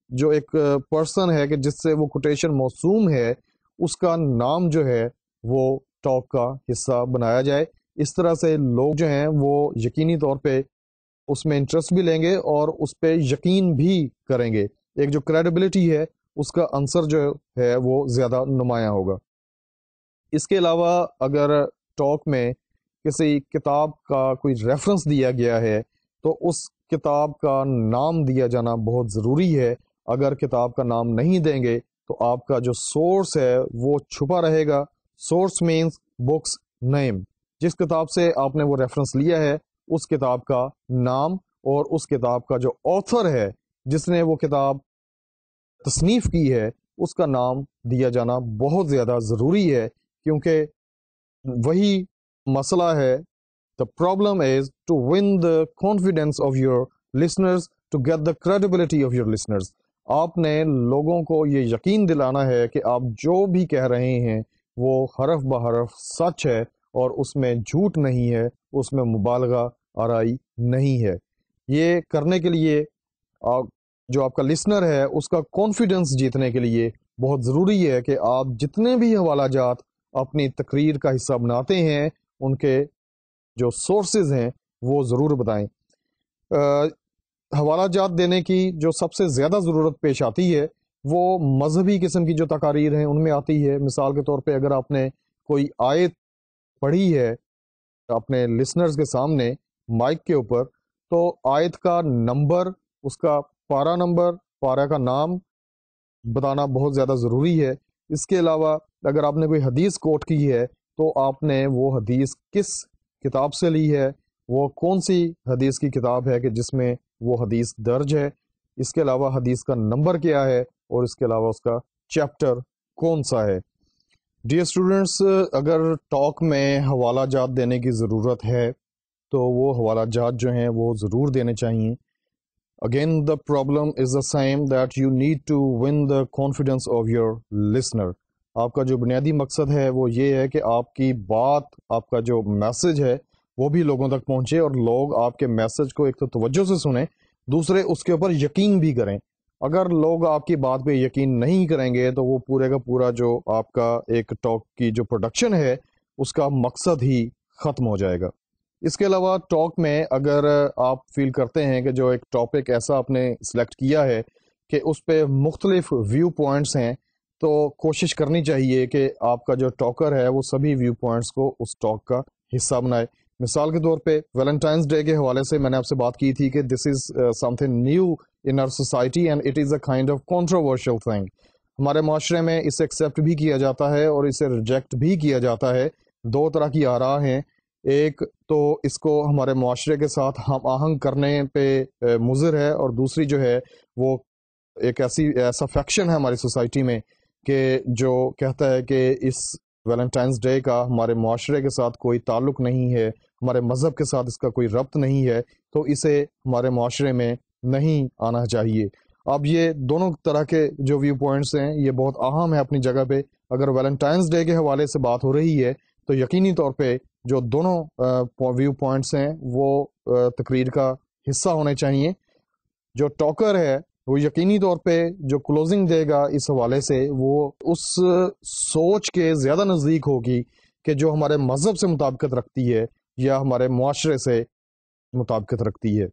جو ایک پرسن ہے کہ جس سے وہ کوٹیشن موسوم ہے, اس کا نام جو ہے وہ ٹاک کا حصہ بنایا جائے. اس طرح سے لوگ جو ہیں وہ یقینی طور پہ اس میں انٹرسٹ بھی لیں گے اور اس پہ یقین بھی کریں گے. ایک جو کریڈیبلٹی ہے اس کا عنصر جو ہے وہ زیادہ نمایاں ہوگا. اس کے علاوہ اگر ٹاک میں کسی کتاب کا کوئی ریفرنس دیا گیا ہے تو اس کتاب کا نام دیا جانا بہت ضروری ہے. اگر کتاب کا نام نہیں دیں گے تو آپ کا جو سورس ہے وہ چھپا رہے گا. سورس مینس بکس نیم. جس کتاب سے آپ نے وہ ریفرنس لیا ہے اس کتاب کا نام اور اس کتاب کا جو آتھر ہے جس نے وہ کتاب تصنیف کی ہے اس کا نام دیا جانا بہت زیادہ ضروری ہے, کیونکہ وہی مسئلہ ہے. The problem is to win the confidence of your listeners, to get the credibility of your listeners. آپ نے لوگوں کو یہ یقین دلانا ہے کہ آپ جو بھی کہہ رہے ہیں وہ حرف بحرف سچ ہے اور اس میں جھوٹ نہیں ہے, اس میں مبالغہ آرائی نہیں ہے. یہ کرنے کے لیے جو آپ کا لسنر ہے اس کا کانفیڈنس جیتنے کے لیے بہت ضروری ہے کہ آپ جتنے بھی حوالہ جات اپنی تقریر کا حصہ بناتے ہیں ان کے جو سورسز ہیں وہ ضرور بتائیں. حوالہ جات دینے کی جو سب سے زیادہ ضرورت پیش آتی ہے وہ مذہبی قسم کی جو تقاریر ہیں ان میں آتی ہے. مثال کے طور پہ اگر آپ نے کوئی آیت پڑھی ہے اپنے لسنرز کے سامنے مائک کے اوپر, تو آیت کا نمبر, اس کا پارا نمبر, پارا کا نام بتانا بہت زیادہ ضروری ہے. اس کے علاوہ اگر آپ نے کوئی حدیث کوٹ کی ہے تو آپ نے وہ حدیث کس کتاب سے لی ہے, وہ کون سی حدیث کی کتاب ہے کہ جس میں وہ حدیث درج ہے. اس کے علاوہ حدیث کا نمبر کیا ہے اور اس کے علاوہ اس کا چیپٹر کون سا ہے. ڈیئر اسٹوڈنٹس, اگر ٹاک میں حوالہ جات دینے کی ضرورت ہے تو وہ حوالہ جات جو ہیں وہ ضرور دینے چاہیے. Again, the problem is the same, that you need to win the confidence of your listener. آپ کا جو بنیادی مقصد ہے وہ یہ ہے کہ آپ کی بات, آپ کا جو میسج ہے وہ بھی لوگوں تک پہنچے اور لوگ آپ کے میسج کو ایک تو توجہ سے سنیں, دوسرے اس کے اوپر یقین بھی کریں. اگر لوگ آپ کی بات پہ یقین نہیں کریں گے تو وہ پورے کا پورا جو آپ کا ایک ٹاک کی جو پروڈکشن ہے اس کا مقصد ہی ختم ہو جائے گا. اس کے علاوہ ٹاک میں اگر آپ فیل کرتے ہیں کہ جو ایک ٹاپک ایسا آپ نے سلیکٹ کیا ہے کہ اس پہ مختلف ویو پوائنٹس ہیں, تو کوشش کرنی چاہیے کہ آپ کا جو ٹاکر ہے وہ سبھی ویو پوائنٹس کو اس ٹاک کا حصہ بنائے. مثال کے طور پہ ویلنٹائنس ڈے کے حوالے سے میں نے آپ سے بات کی تھی کہ this is something new in our society and it is a kind of controversial thing. ہمارے معاشرے میں اسے ایکسیپٹ بھی کیا جاتا ہے اور اسے ریجیکٹ بھی کیا جاتا ہے. دو طرح کی آراء ہیں. ایک تو اس کو ہمارے معاشرے کے ساتھ ہم آہنگ کرنے پہ مضر ہے, اور دوسری جو ہے وہ ایک ایسا فیکشن ہے ہماری سوسائٹی میں کہ جو کہتا ہے کہ اس ویلنٹائنس ڈے کا ہمارے معاشرے کے ساتھ کوئی تعلق نہیں ہے, ہمارے مذہب کے ساتھ اس کا کوئی ربط نہیں ہے, تو اسے ہمارے معاشرے میں نہیں آنا چاہیے. اب یہ دونوں طرح کے جو ویو پوائنٹس ہیں یہ بہت اہم ہے اپنی جگہ پہ. اگر ویلنٹائنس ڈے کے حوالے سے بات ہو رہی ہے تو یقینی طور پہ جو دونوں ویو پوائنٹس ہیں وہ تقریر کا حصہ ہونے چاہیے. جو ٹاکر ہے وہ یقینی طور پہ جو کلوزنگ دے گا اس حوالے سے وہ اس سوچ کے زیادہ نزدیک ہوگی کہ جو ہمارے مذہب سے مطابقت رکھتی ہے یا ہمارے معاشرے سے مطابقت رکھتی ہے.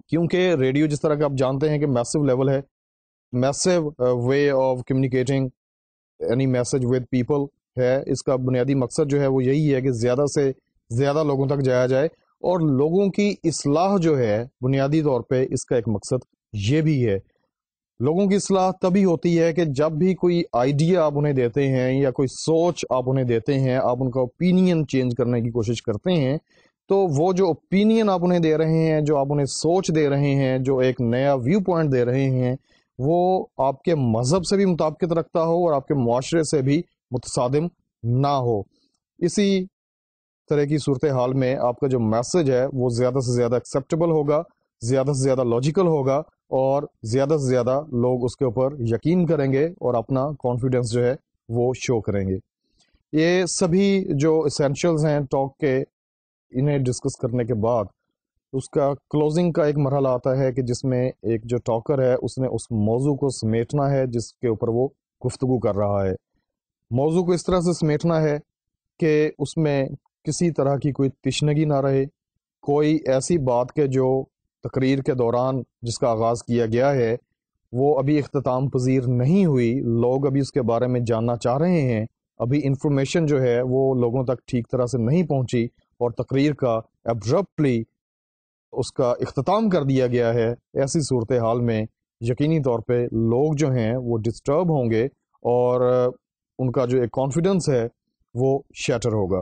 کیونکہ ریڈیو جس طرح کہ آپ جانتے ہیں کہ میسو لیول ہے, meso way of communicating any message with people ہے. اس کا بنیادی مقصد جو ہے وہ یہی ہے کہ زیادہ سے زیادہ لوگوں تک جایا جائے, اور لوگوں کی اصلاح جو ہے بنیادی طور پہ اس کا ایک مقصد یہ بھی ہے. لوگوں کی اصلاح تبھی ہوتی ہے کہ جب بھی کوئی آئیڈیا آپ انہیں دیتے ہیں یا کوئی سوچ آپ انہیں دیتے ہیں, آپ ان کا اوپینین چینج کرنے کی کوشش کرتے ہیں, تو وہ جو اوپینین آپ انہیں دے رہے ہیں, جو آپ انہیں سوچ دے رہے ہیں, جو ایک نیا ویو پوائنٹ دے رہے ہیں, وہ آپ کے مذہب سے بھی مطابقت رکھتا ہو اور آپ کے معاشرے سے بھی متصادم نہ ہو. اسی طرح کی صورتحال میں آپ کا جو میسج ہے وہ زیادہ سے زیادہ ایکسیپٹیبل ہوگا, زیادہ سے زیادہ لاجیکل ہوگا, اور زیادہ سے زیادہ لوگ اس کے اوپر یقین کریں گے اور اپنا کانفیڈنس جو ہے وہ شو کریں گے. یہ سبھی جو اسینشلز ہیں ٹاک کے، انہیں ڈسکس کرنے کے بعد اس کا کلوزنگ کا ایک مرحلہ آتا ہے کہ جس میں ایک جو ٹاکر ہے اس نے اس موضوع کو سمیٹنا ہے جس کے اوپر وہ گفتگو کر رہا ہے. موضوع کو اس طرح سے سمیٹنا ہے کہ اس میں کسی طرح کی کوئی تشنگی نہ رہے، کوئی ایسی بات کہ جو تقریر کے دوران جس کا آغاز کیا گیا ہے وہ ابھی اختتام پذیر نہیں ہوئی، لوگ ابھی اس کے بارے میں جاننا چاہ رہے ہیں، ابھی انفارمیشن جو ہے وہ لوگوں تک ٹھیک طرح سے نہیں پہنچی اور تقریر کا ایبرپٹلی اس کا اختتام کر دیا گیا ہے. ایسی صورتحال میں یقینی طور پہ لوگ جو ہیں وہ ڈسٹرب ہوں گے اور ان کا جو ایک کانفیڈنس ہے وہ شیٹر ہوگا.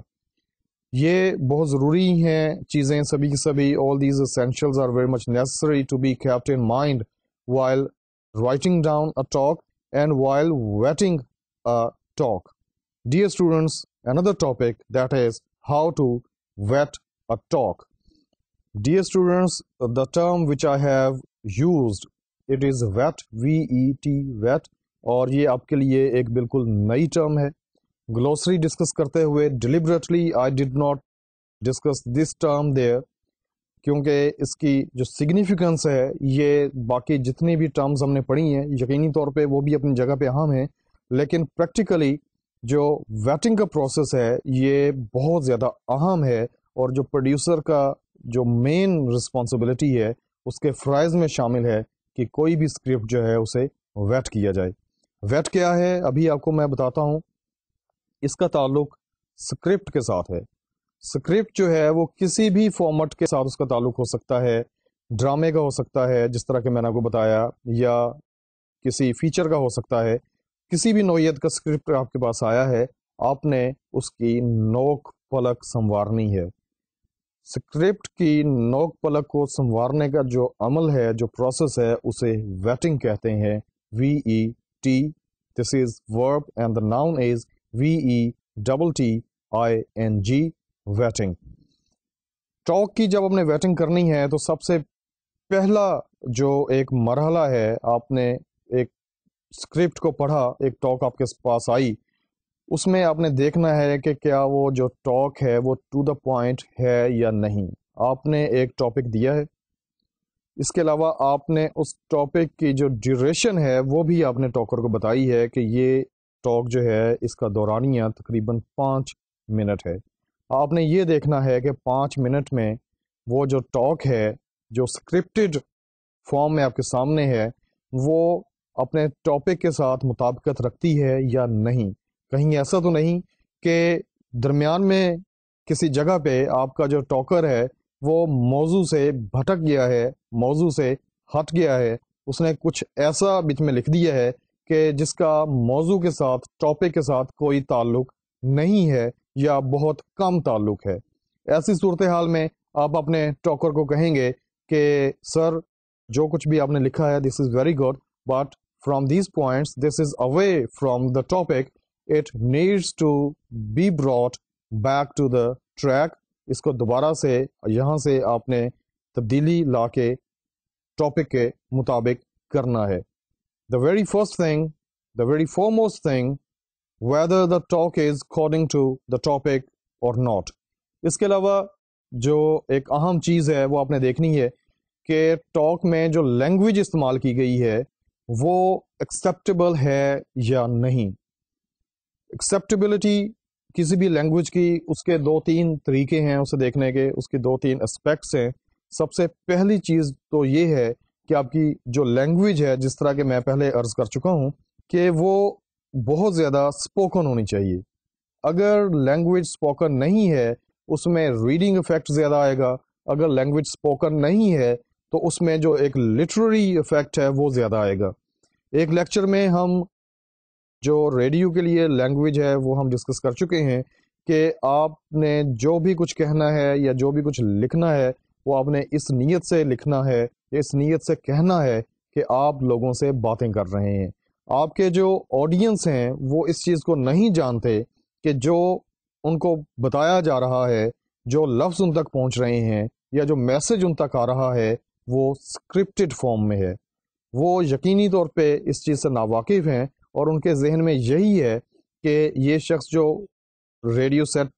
یہ بہت ضروری ہیں چیزیں سبھی کی سبھی. All these essentials are very much necessary to be kept in mind while writing down a talk and while vetting a talk. Dear students, another topic that is how to vet a talk. Dear students, the term which I have used, it is vet, V-E-T, vet, اور یہ آپ کے لیے ایک بالکل نئی term ہے. گلوسری discuss کرتے ہوئے deliberately I did not discuss this term there, کیونکہ اس کی جو سگنیفیکنس ہے یہ باقی جتنی بھی ٹرمز ہم نے پڑھی ہیں یقینی طور پہ وہ بھی اپنی جگہ پہ اہم ہیں، لیکن پریکٹیکلی جو ویٹنگ کا پروسیس ہے یہ بہت زیادہ اہم ہے اور جو پروڈیوسر کا جو مین رسپانسبلٹی ہے اس کے فرائض میں شامل ہے کہ کوئی بھی اسکرپٹ جو ہے اسے ویٹ کیا جائے. ویٹ کیا ہے ابھی آپ کو میں بتاتا ہوں. اس کا تعلق اسکرپٹ کے ساتھ ہے. اسکرپٹ جو ہے وہ کسی بھی فارمیٹ کے ساتھ اس کا تعلق ہو سکتا ہے، ڈرامے کا ہو سکتا ہے جس طرح کہ میں نے آپ کو بتایا، یا کسی فیچر کا ہو سکتا ہے. کسی بھی نوعیت کا اسکرپٹ آپ کے پاس آیا ہے، آپ نے اس کی نوک پلک سنوارنی ہے. اسکرپٹ کی نوک پلک کو سنوارنے کا جو عمل ہے، جو پروسیس ہے، اسے ویٹنگ کہتے ہیں. VET. This is verb and the noun is VETTING. Waiting. Talk کی جب آپ نے ویٹنگ کرنی ہے تو سب سے پہلا جو ایک مرحلہ ہے، آپ نے ایک اسکرپٹ کو پڑھا، ایک ٹاک آپ کے پاس آئی، اس میں آپ نے دیکھنا ہے کہ کیا وہ جو ٹاک ہے وہ ٹو دا پوائنٹ ہے یا نہیں. آپ نے ایک ٹاپک دیا ہے، اس کے علاوہ آپ نے اس ٹاپک کی جو ڈیوریشن ہے وہ بھی آپ نے ٹاکر کو بتائی ہے کہ یہ ٹاک جو ہے اس کا دورانیہ تقریباً 5 منٹ ہے. آپ نے یہ دیکھنا ہے کہ 5 منٹ میں وہ جو ٹاک ہے جو اسکرپٹڈ فارم میں آپ کے سامنے ہے وہ اپنے ٹاپک کے ساتھ مطابقت رکھتی ہے یا نہیں. کہیں ایسا تو نہیں کہ درمیان میں کسی جگہ پہ آپ کا جو ٹاکر ہے وہ موضوع سے بھٹک گیا ہے، موضوع سے ہٹ گیا ہے، اس نے کچھ ایسا بیچ میں لکھ دیا ہے کہ جس کا موضوع کے ساتھ، ٹاپک کے ساتھ کوئی تعلق نہیں ہے یا بہت کم تعلق ہے. ایسی صورتحال میں آپ اپنے ٹاکر کو کہیں گے کہ سر جو کچھ بھی آپ نے لکھا ہے this is very good, but from these points this is away from the topic, it needs to be brought back to the track. اس کو دوبارہ سے یہاں سے آپ نے تبدیلی لا کے ٹاپک کے مطابق کرنا ہے. دا very first thing, the very foremost thing, whether the talk is according to the topic or not. اس کے علاوہ جو ایک اہم چیز ہے وہ آپ نے دیکھنی ہے کہ ٹاک میں جو لینگویج استعمال کی گئی ہے وہ ایکسیپٹیبل ہے یا نہیں. ایکسیپٹیبلٹی کسی بھی لینگویج کی اس کے 2-3 طریقے ہیں اسے دیکھنے کے، اس کے 2-3 اسپیکٹس ہیں. سب سے پہلی چیز تو یہ ہے کہ آپ کی جو لینگویج ہے، جس طرح کہ میں پہلے عرض کر چکا ہوں کہ وہ بہت زیادہ اسپوکن ہونی چاہیے. اگر لینگویج اسپوکن نہیں ہے اس میں ریڈنگ افیکٹ زیادہ آئے گا. اگر لینگویج اسپوکن نہیں ہے تو اس میں جو ایک لٹریری افیکٹ ہے وہ زیادہ آئے گا. ایک لیکچر میں ہم جو ریڈیو کے لیے لینگویج ہے وہ ہم ڈسکس کر چکے ہیں کہ آپ نے جو بھی کچھ کہنا ہے یا جو بھی کچھ لکھنا ہے وہ آپ نے اس نیت سے لکھنا ہے، اس نیت سے کہنا ہے کہ آپ لوگوں سے باتیں کر رہے ہیں. آپ کے جو آڈینس ہیں وہ اس چیز کو نہیں جانتے کہ جو ان کو بتایا جا رہا ہے، جو لفظ ان تک پہنچ رہے ہیں یا جو میسج ان تک آ رہا ہے وہ اسکرپٹڈ فارم میں ہے. وہ یقینی طور پہ اس چیز سے ناواقف ہیں اور ان کے ذہن میں یہی ہے کہ یہ شخص جو ریڈیو سیٹ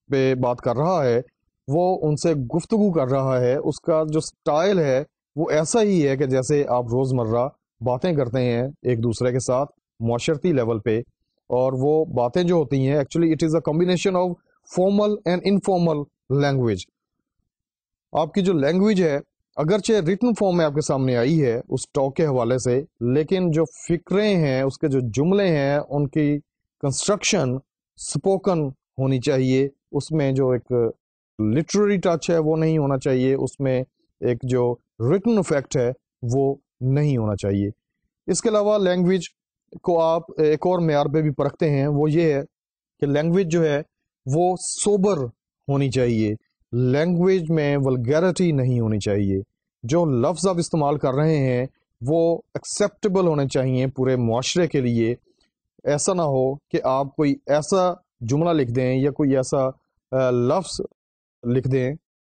پہ بات کر رہا ہے وہ ان سے گفتگو کر رہا ہے، اس کا جو سٹائل ہے وہ ایسا ہی ہے کہ جیسے آپ روزمرہ باتیں کرتے ہیں ایک دوسرے کے ساتھ معاشرتی لیول پہ. اور وہ باتیں جو ہوتی ہیں actually it is a combination of formal and informal language. آپ کی جو لینگویج ہے اگرچہ ریٹن فارم میں آپ کے سامنے آئی ہے اس ٹاک کے حوالے سے، لیکن جو فکریں ہیں، اس کے جو جملے ہیں، ان کی کنسٹرکشن اسپوکن ہونی چاہیے. اس میں جو ایک لٹریری ٹچ ہے وہ نہیں ہونا چاہیے، اس میں ایک جو ریٹن افیکٹ ہے وہ نہیں ہونا چاہیے. اس کے علاوہ لینگویج کو آپ ایک اور معیار پہ بھی پرکھتے ہیں، وہ یہ ہے کہ لینگویج جو ہے وہ سوبر ہونی چاہیے. لینگویج میں ولگیرٹی نہیں ہونی چاہیے. جو لفظ آپ استعمال کر رہے ہیں وہ ایکسیپٹیبل ہونے چاہیے پورے معاشرے کے لیے. ایسا نہ ہو کہ آپ کوئی ایسا جملہ لکھ دیں یا کوئی ایسا لفظ لکھ دیں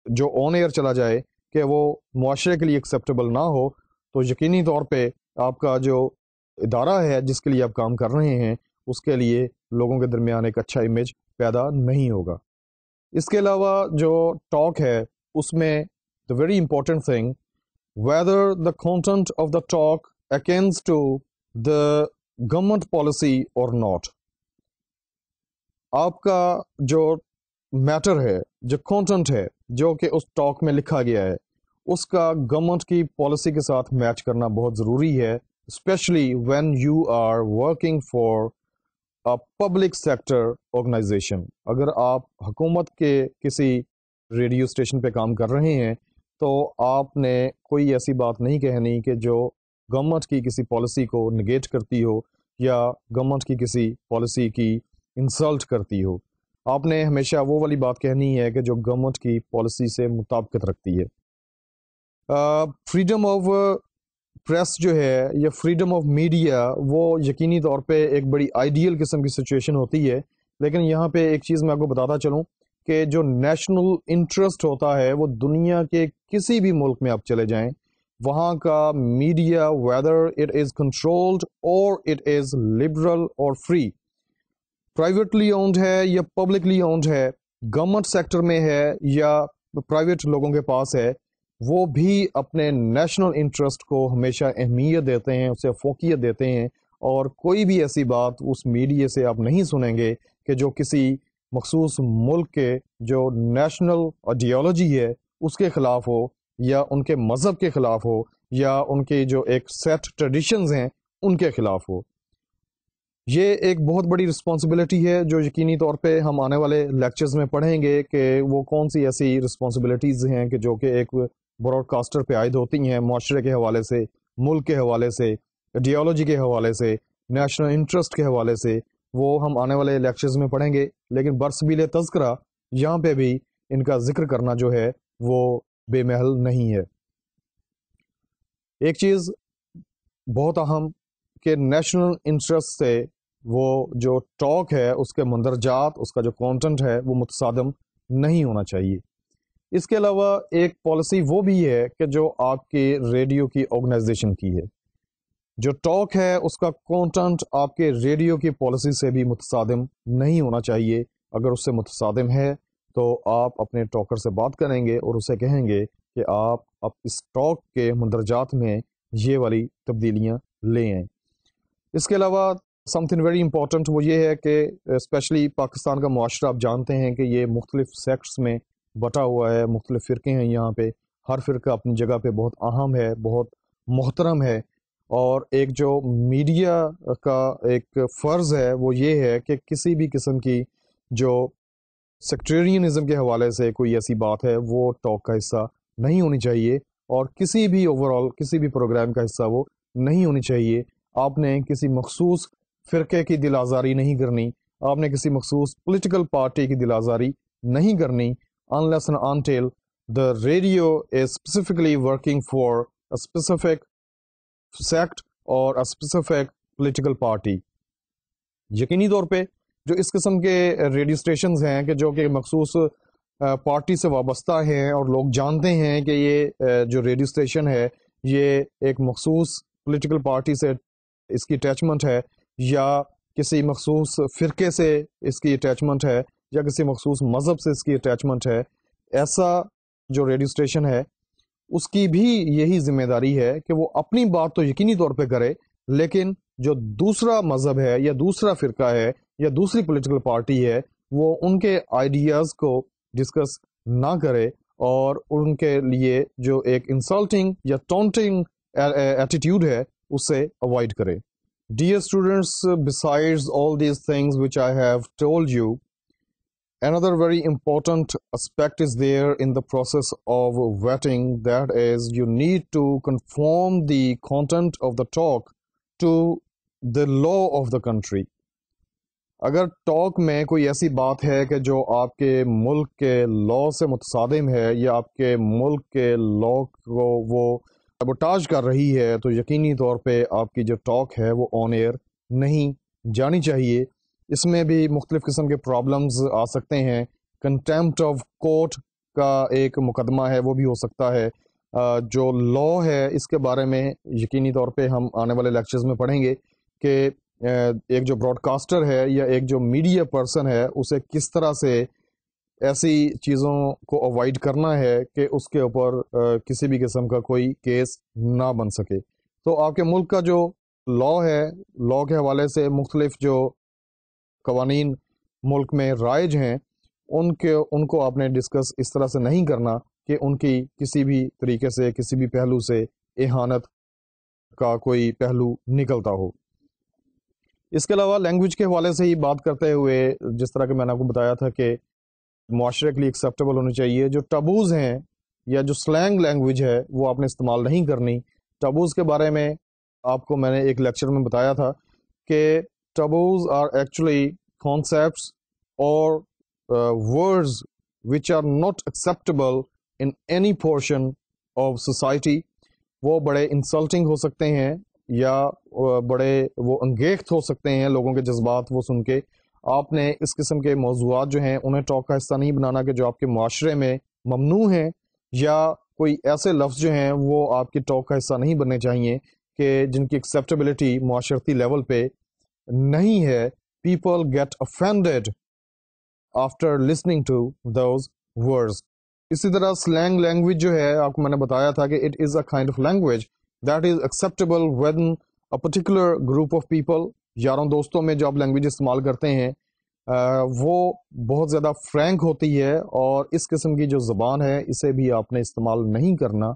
جو آن ایئر چلا جائے کہ وہ معاشرے کے لیے ایکسیپٹیبل نہ ہو، تو یقینی طور پہ آپ کا جو ادارہ ہے جس کے لیے آپ کام کر رہے ہیں اس کے لیے لوگوں کے درمیان ایک اچھا امیج پیدا نہیں ہوگا. اس کے علاوہ جو ٹاک ہے اس میں the very important thing, whether the content of the talk akin to the government policy or not. آپ کا جو میٹر ہے، جو کانٹینٹ ہے جو کہ اس ٹاک میں لکھا گیا ہے، اس کا گورنمنٹ کی پالیسی کے ساتھ میچ کرنا بہت ضروری ہے، especially when you are working for public sector organisation. اگر آپ حکومت کے کسی ریڈیو اسٹیشن پہ کام کر رہے ہیں تو آپ نے کوئی ایسی بات نہیں کہنی کہ جو گورنمنٹ کی کسی پالیسی کو نگیٹ کرتی ہو یا گورنمنٹ کی کسی پالیسی کی انسلٹ کرتی ہو. آپ نے ہمیشہ وہ والی بات کہنی ہے کہ جو گورنمنٹ کی پالیسی سے مطابقت رکھتی ہے. فریڈم آف پریس جو ہے یا فریڈم آف میڈیا وہ یقینی طور پہ ایک بڑی آئیڈیل قسم کی سچویشن ہوتی ہے، لیکن یہاں پہ ایک چیز میں آپ کو بتاتا چلوں کہ جو نیشنل انٹرسٹ ہوتا ہے وہ دنیا کے کسی بھی ملک میں آپ چلے جائیں، وہاں کا media whether it is controlled اور اٹ از لبرل اور فری، پرائیویٹلی اونڈ ہے یا پبلکلی اونڈ ہے، گورنمنٹ سیکٹر میں ہے یا پرائیویٹ لوگوں کے پاس ہے، وہ بھی اپنے نیشنل انٹرسٹ کو ہمیشہ اہمیت دیتے ہیں، اسے فوقیت دیتے ہیں. اور کوئی بھی ایسی بات اس میڈیا سے آپ نہیں سنیں گے کہ جو کسی مخصوص ملک کے جو نیشنل آئیڈیالوجی ہے اس کے خلاف ہو یا ان کے مذہب کے خلاف ہو یا ان کے جو ایک سیٹ ٹریڈیشنز ہیں ان کے خلاف ہو. یہ ایک بہت بڑی رسپانسبلٹی ہے جو یقینی طور پہ ہم آنے والے لیکچرز میں پڑھیں گے کہ وہ کون سی ایسی رسپانسبلٹیز ہیں کہ جو کہ ایک براڈ کاسٹر پہ عائد ہوتی ہیں، معاشرے کے حوالے سے، ملک کے حوالے سے، آئیڈیالوجی کے حوالے سے، نیشنل انٹرسٹ کے حوالے سے. وہ ہم آنے والے لیکچرز میں پڑھیں گے، لیکن برسبیل تذکرہ یہاں پہ بھی ان کا ذکر کرنا جو ہے وہ بے محل نہیں ہے. ایک چیز بہت اہم کہ نیشنل انٹرسٹ سے وہ جو ٹاک ہے اس کے مندرجات، اس کا جو کانٹینٹ ہے وہ متصادم نہیں ہونا چاہیے. اس کے علاوہ ایک پالیسی وہ بھی ہے کہ جو آپ کے ریڈیو کی آرگنائزیشن کی ہے. جو ٹاک ہے اس کا کانٹینٹ آپ کے ریڈیو کی پالیسی سے بھی متصادم نہیں ہونا چاہیے. اگر اس سے متصادم ہے تو آپ اپنے ٹاکر سے بات کریں گے اور اسے کہیں گے کہ آپ اس ٹاک کے مندرجات میں یہ والی تبدیلیاں لے آئیں. اس کے علاوہ سم تھنگ ویری امپورٹنٹ وہ یہ ہے کہ اسپیشلی پاکستان کا معاشرہ آپ جانتے ہیں کہ یہ مختلف سیکٹس میں بٹا ہوا ہے، مختلف فرقے ہیں یہاں پہ. ہر فرقہ اپنی جگہ پہ بہت اہم ہے، بہت محترم ہے. اور ایک جو میڈیا کا ایک فرض ہے وہ یہ ہے کہ کسی بھی قسم کی جو سیکٹیرینزم کے حوالے سے کوئی ایسی بات ہے وہ ٹاک کا حصہ نہیں ہونی چاہیے، اور کسی بھی اوور آل کسی بھی پروگرام کا حصہ وہ نہیں ہونی چاہیے. آپ نے کسی مخصوص فرقے کی دل آزاری نہیں کرنی، آپ نے کسی مخصوص پولیٹیکل پارٹی کی دل آزاری نہیں کرنی unless and until the radio is specifically working for a specific sect or a specific political party. یقینی طور پہ جو اس قسم کے ریڈیو اسٹیشنز ہیں کہ جو کہ مخصوص پارٹی سے وابستہ ہیں اور لوگ جانتے ہیں کہ یہ جو ریڈیو اسٹیشن ہے یہ ایک مخصوص پولیٹیکل پارٹی سے اس کی اٹیچمنٹ ہے یا کسی مخصوص فرقے سے اس کی اٹیچمنٹ ہے یا کسی مخصوص مذہب سے اس کی اٹیچمنٹ ہے، ایسا جو ریڈیو اسٹیشن ہے اس کی بھی یہی ذمہ داری ہے کہ وہ اپنی بات تو یقینی طور پہ کرے، لیکن جو دوسرا مذہب ہے یا دوسرا فرقہ ہے یا دوسری پولیٹیکل پارٹی ہے وہ ان کے آئیڈیاز کو ڈسکس نہ کرے اور ان کے لیے جو ایک انسلٹنگ یا ٹونٹنگ ایٹیٹیوڈ ہے اسے اوائڈ کرے. Dear students, besides all these things which I have told you, another very important aspect is there in the process of vetting, that is, you need to conform the content of the talk to the law of the country. اگر talk میں کوئی ایسی بات ہے کہ جو آپ کے ملک کے لا سے متصادم ہے یا آپ کے ملک کے لا کو وہ سبوٹاج کر رہی ہے تو یقینی طور پہ آپ کی جو ٹاک ہے وہ آن ایئر نہیں جانی چاہیے. اس میں بھی مختلف قسم کے پرابلمز آ سکتے ہیں. کنٹیمپٹ آف کورٹ کا ایک مقدمہ ہے وہ بھی ہو سکتا ہے. جو لا ہے اس کے بارے میں یقینی طور پہ ہم آنے والے لیکچرز میں پڑھیں گے کہ ایک جو براڈ کاسٹر ہے یا ایک جو میڈیا پرسن ہے اسے کس طرح سے ایسی چیزوں کو اوائڈ کرنا ہے کہ اس کے اوپر کسی بھی قسم کا کوئی کیس نہ بن سکے. تو آپ کے ملک کا جو لا ہے، لا کے حوالے سے مختلف جو قوانین ملک میں رائج ہیں ان کو آپ نے ڈسکس اس طرح سے نہیں کرنا کہ ان کی کسی بھی طریقے سے کسی بھی پہلو سے اہانت کا کوئی پہلو نکلتا ہو. اس کے علاوہ لینگویج کے حوالے سے ہی بات کرتے ہوئے جس طرح کہ میں نے آپ کو بتایا تھا کہ معاشرے کے لیے ایکسیپٹیبل ہونی چاہیے. جو ٹابوز ہیں یا جو سلینگ لینگویج ہے وہ آپ نے استعمال نہیں کرنی. ٹابوز کے بارے میں آپ کو میں نے ایک لیکچر میں بتایا تھا کہ ٹابوز آر ایکچولی کانسیپٹس اور words which are not acceptable in any portion of society. وہ بڑے انسلٹنگ ہو سکتے ہیں یا بڑے وہ انگیخت ہو سکتے ہیں لوگوں کے جذبات وہ سن کے. آپ نے اس قسم کے موضوعات جو ہیں انہیں ٹاک کا حصہ نہیں بنانا کہ جو آپ کے معاشرے میں ممنوع ہیں، یا کوئی ایسے لفظ جو ہیں وہ آپ کی ٹاک کا حصہ نہیں بننے چاہیے کہ جن کی ایکسیپٹیبلٹی معاشرتی لیول پہ نہیں ہے. People get offended after listening to those words. اسی طرح سلینگ لینگویج جو ہے آپ کو میں نے بتایا تھا کہ it is a kind of language that is acceptable one a particular group of people. یاروں دوستوں میں جو آپ لینگویج استعمال کرتے ہیں وہ بہت زیادہ فرینک ہوتی ہے، اور اس قسم کی جو زبان ہے اسے بھی آپ نے استعمال نہیں کرنا.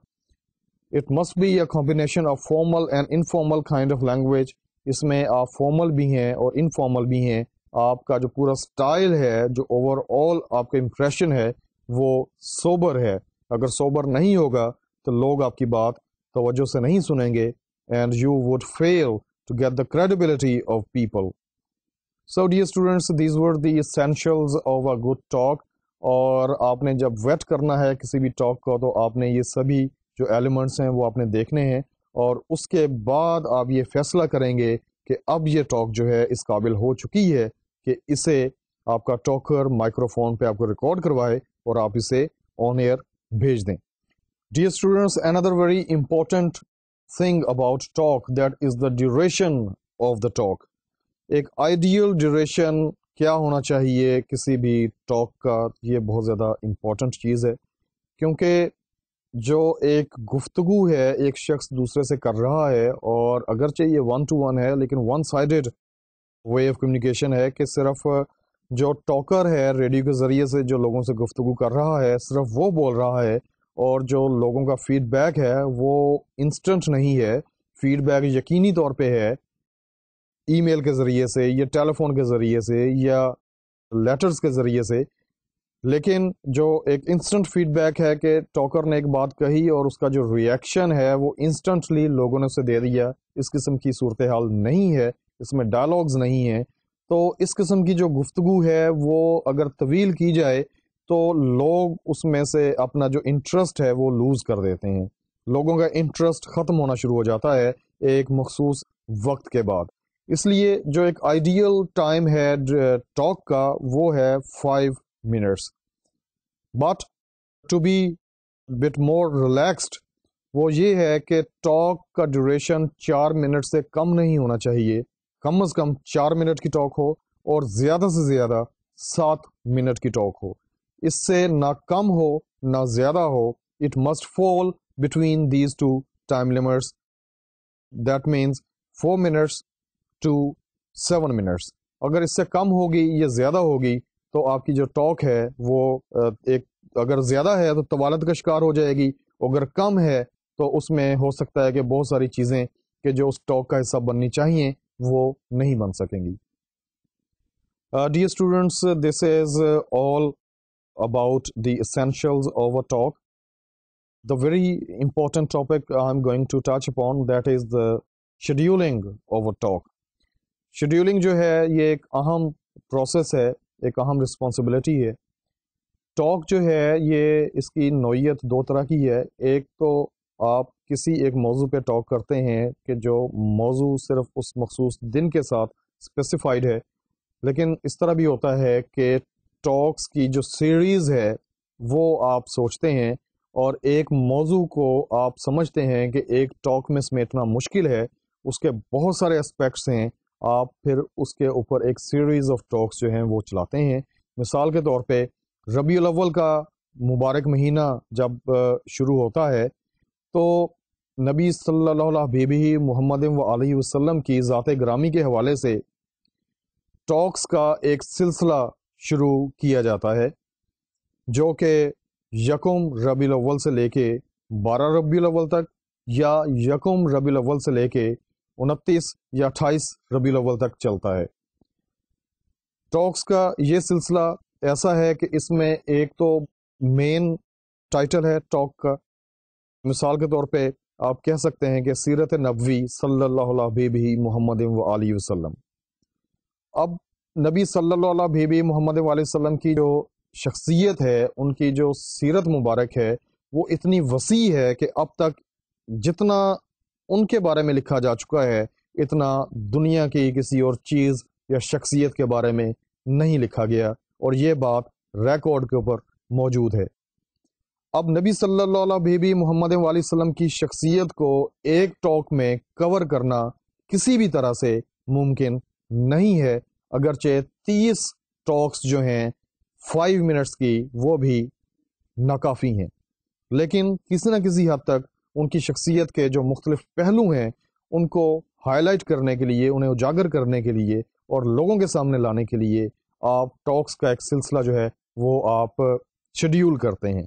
It must be a combination of formal and informal kind of language. اس میں آپ فارمل بھی ہیں اور انفارمل بھی ہیں. آپ کا جو پورا سٹائل ہے، جو اوور آل آپ کا امپریشن ہے وہ سوبر ہے. اگر سوبر نہیں ہوگا تو لوگ آپ کی بات توجہ سے نہیں سنیں گے and you would fail to get the credibility of people. So dear students, these were the essentials of a good talk. اور آپ نے جب ویٹ کرنا ہے کسی بھی ٹاک کو تو آپ نے یہ سبھی جو ایلیمنٹس ہیں وہ آپ نے دیکھنے ہیں، اور اس کے بعد آپ یہ فیصلہ کریں گے کہ اب یہ ٹاک جو ہے اس قابل ہو چکی ہے کہ اسے آپ کا ٹاکر مائکرو فون پہ آپ کو ریکارڈ کروائے اور آپ اسے آن ایئر بھیج دیں. Dear students, another very important thing about talk, that is the duration of the talk. ایک آئیڈیل ڈیوریشن کیا ہونا چاہیے کسی بھی ٹاک کا، یہ بہت زیادہ امپورٹنٹ چیز ہے، کیونکہ جو ایک گفتگو ہے ایک شخص دوسرے سے کر رہا ہے، اور اگرچہ یہ 1 to 1 ہے لیکن one sided way of communication ہے کہ صرف جو ٹاکر ہے ریڈیو کے ذریعے سے جو لوگوں سے گفتگو کر رہا ہے صرف وہ بول رہا ہے، اور جو لوگوں کا فیڈ بیک ہے وہ انسٹنٹ نہیں ہے. فیڈ بیک یقینی طور پہ ہے ای میل کے ذریعے سے یا ٹیلی فون کے ذریعے سے یا لیٹرز کے ذریعے سے. لیکن جو ایک انسٹنٹ فیڈ بیک ہے کہ ٹاکر نے ایک بات کہی اور اس کا جو ریئیکشن ہے وہ انسٹنٹلی لوگوں نے اسے دے دیا، اس قسم کی صورتحال نہیں ہے، اس میں ڈائلاگز نہیں ہیں. تو اس قسم کی جو گفتگو ہے وہ اگر طویل کی جائے تو لوگ اس میں سے اپنا جو انٹرسٹ ہے وہ لوز کر دیتے ہیں. لوگوں کا انٹرسٹ ختم ہونا شروع ہو جاتا ہے ایک مخصوص وقت کے بعد. اس لیے جو ایک آئیڈیل ٹائم ہے ٹاک کا وہ ہے 5 minutes. But to be bit more relaxed وہ یہ ہے کہ ٹاک کا ڈیوریشن 4 منٹ سے کم نہیں ہونا چاہیے، کم از کم 4 منٹ کی ٹاک ہو اور زیادہ سے زیادہ 7 منٹ کی ٹاک ہو. اس سے نہ کم ہو نہ زیادہ ہو. It must fall between these two time limits. That means 4 minutes to 7 minutes. اگر اس سے کم ہوگی یا زیادہ ہوگی تو آپ کی جو ٹاک ہے وہ ایک اگر زیادہ ہے تو طوالت کا شکار ہو جائے گی. اگر کم ہے تو اس میں ہو سکتا ہے کہ بہت ساری چیزیں کہ جو اس ٹاک کا حصہ بننی چاہیے وہ نہیں بن سکیں گی. Dear students, this is all about the essentials of a talk. The very important topic I'm going to touch upon, that is the scheduling of a talk. Scheduling جو ہے یہ ایک اہم پروسیس ہے, ایک اہم رسپانسبلٹی ہے. ٹاک جو ہے یہ اس کی نوعیت دو طرح کی ہے. ایک تو آپ کسی ایک موضوع پہ ٹاک کرتے ہیں کہ جو موضوع صرف اس مخصوص دن کے ساتھ اسپیسیفائڈ ہے, لیکن اس طرح بھی ہوتا ہے کہ ٹاکس کی جو سیریز ہے وہ آپ سوچتے ہیں اور ایک موضوع کو آپ سمجھتے ہیں کہ ایک ٹاک میں سمیٹنا مشکل ہے, اس کے بہت سارے اسپیکٹس ہیں, آپ پھر اس کے اوپر ایک سیریز آف ٹاکس جو ہیں وہ چلاتے ہیں. مثال کے طور پہ ربیع الاول کا مبارک مہینہ جب شروع ہوتا ہے تو نبی صلی اللہ علیہ محمد و علیہ وسلم کی ذات گرامی کے حوالے سے ٹاکس کا ایک سلسلہ شروع کیا جاتا ہے جو کہ یکم ربیع الاول سے لے کے 12 ربیع الاول تک یا یکم ربیع الاول سے لے کے 29 یا 28 ربیع الاول تک چلتا ہے. ٹاکس کا یہ سلسلہ ایسا ہے کہ اس میں ایک تو مین ٹائٹل ہے ٹاک کا. مثال کے طور پہ آپ کہہ سکتے ہیں کہ سیرت نبوی صلی اللہ علیہ محمد و علیہ وسلم. اب نبی صلی اللہ علیہ محمد و علیہ وسلم کی جو شخصیت ہے, ان کی جو سیرت مبارک ہے وہ اتنی وسیع ہے کہ اب تک جتنا ان کے بارے میں لکھا جا چکا ہے اتنا دنیا کی کسی اور چیز یا شخصیت کے بارے میں نہیں لکھا گیا, اور یہ بات ریکارڈ کے اوپر موجود ہے. اب نبی صلی اللہ علیہ محمد و علیہ وسلم کی شخصیت کو ایک ٹاک میں کور کرنا کسی بھی طرح سے ممکن نہیں ہے, اگرچہ 30 ٹاکس جو ہیں 5 منٹس کی وہ بھی ناکافی ہیں, لیکن کسی نہ کسی حد تک ان کی شخصیت کے جو مختلف پہلو ہیں ان کو ہائی لائٹ کرنے کے لیے, انہیں اجاگر کرنے کے لیے اور لوگوں کے سامنے لانے کے لیے آپ ٹاکس کا ایک سلسلہ جو ہے وہ آپ شیڈیول کرتے ہیں.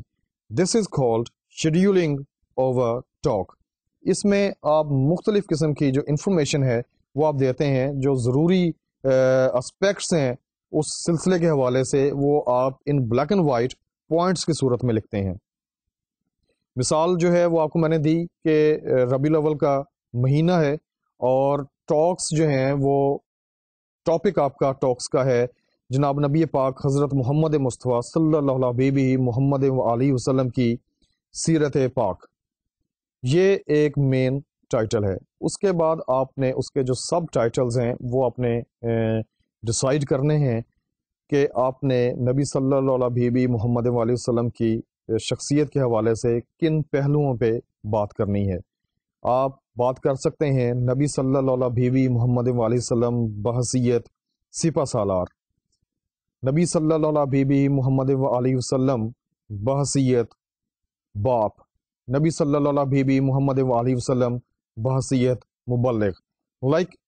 This is called scheduling of a talk. اس میں آپ مختلف قسم کی جو انفارمیشن ہے وہ آپ دیتے ہیں, جو ضروری اسپیکٹس ہیں اس سلسلے کے حوالے سے وہ آپ in black and white points کی صورت میں لکھتے ہیں. مثال جو ہے وہ آپ کو میں نے دی کہ ربیع الاول کا مہینہ ہے اور ٹاکس جو ہیں وہ ٹاپک آپ کا ٹاکس کا ہے جناب نبی پاک حضرت محمد مصطفیٰ صلی اللہ علیہ محمد و علیہ وسلم کی سیرت پاک. یہ ایک مین ٹائٹل ہے. اس کے بعد آپ نے اس کے جو سب ٹائٹلز ہیں وہ آپ نے ڈیسائیڈ کرنے ہیں کہ آپ نے نبی صلی اللہ علیہ محمد و علیہ وسلم کی شخصیت کے حوالے سے کن پہلوؤں پہ بات کرنی ہے. آپ بات کر سکتے ہیں نبی صلی اللہ علیہ محمد و علیہ وسلم بحیثیت سپہ سالار, نبی صلی اللہ علیہ محمد و علیہ وسلم بحیثیت باپ, نبی صلی اللہ علیہ محمد و علیہ وسلم بحیثیت مبلغ.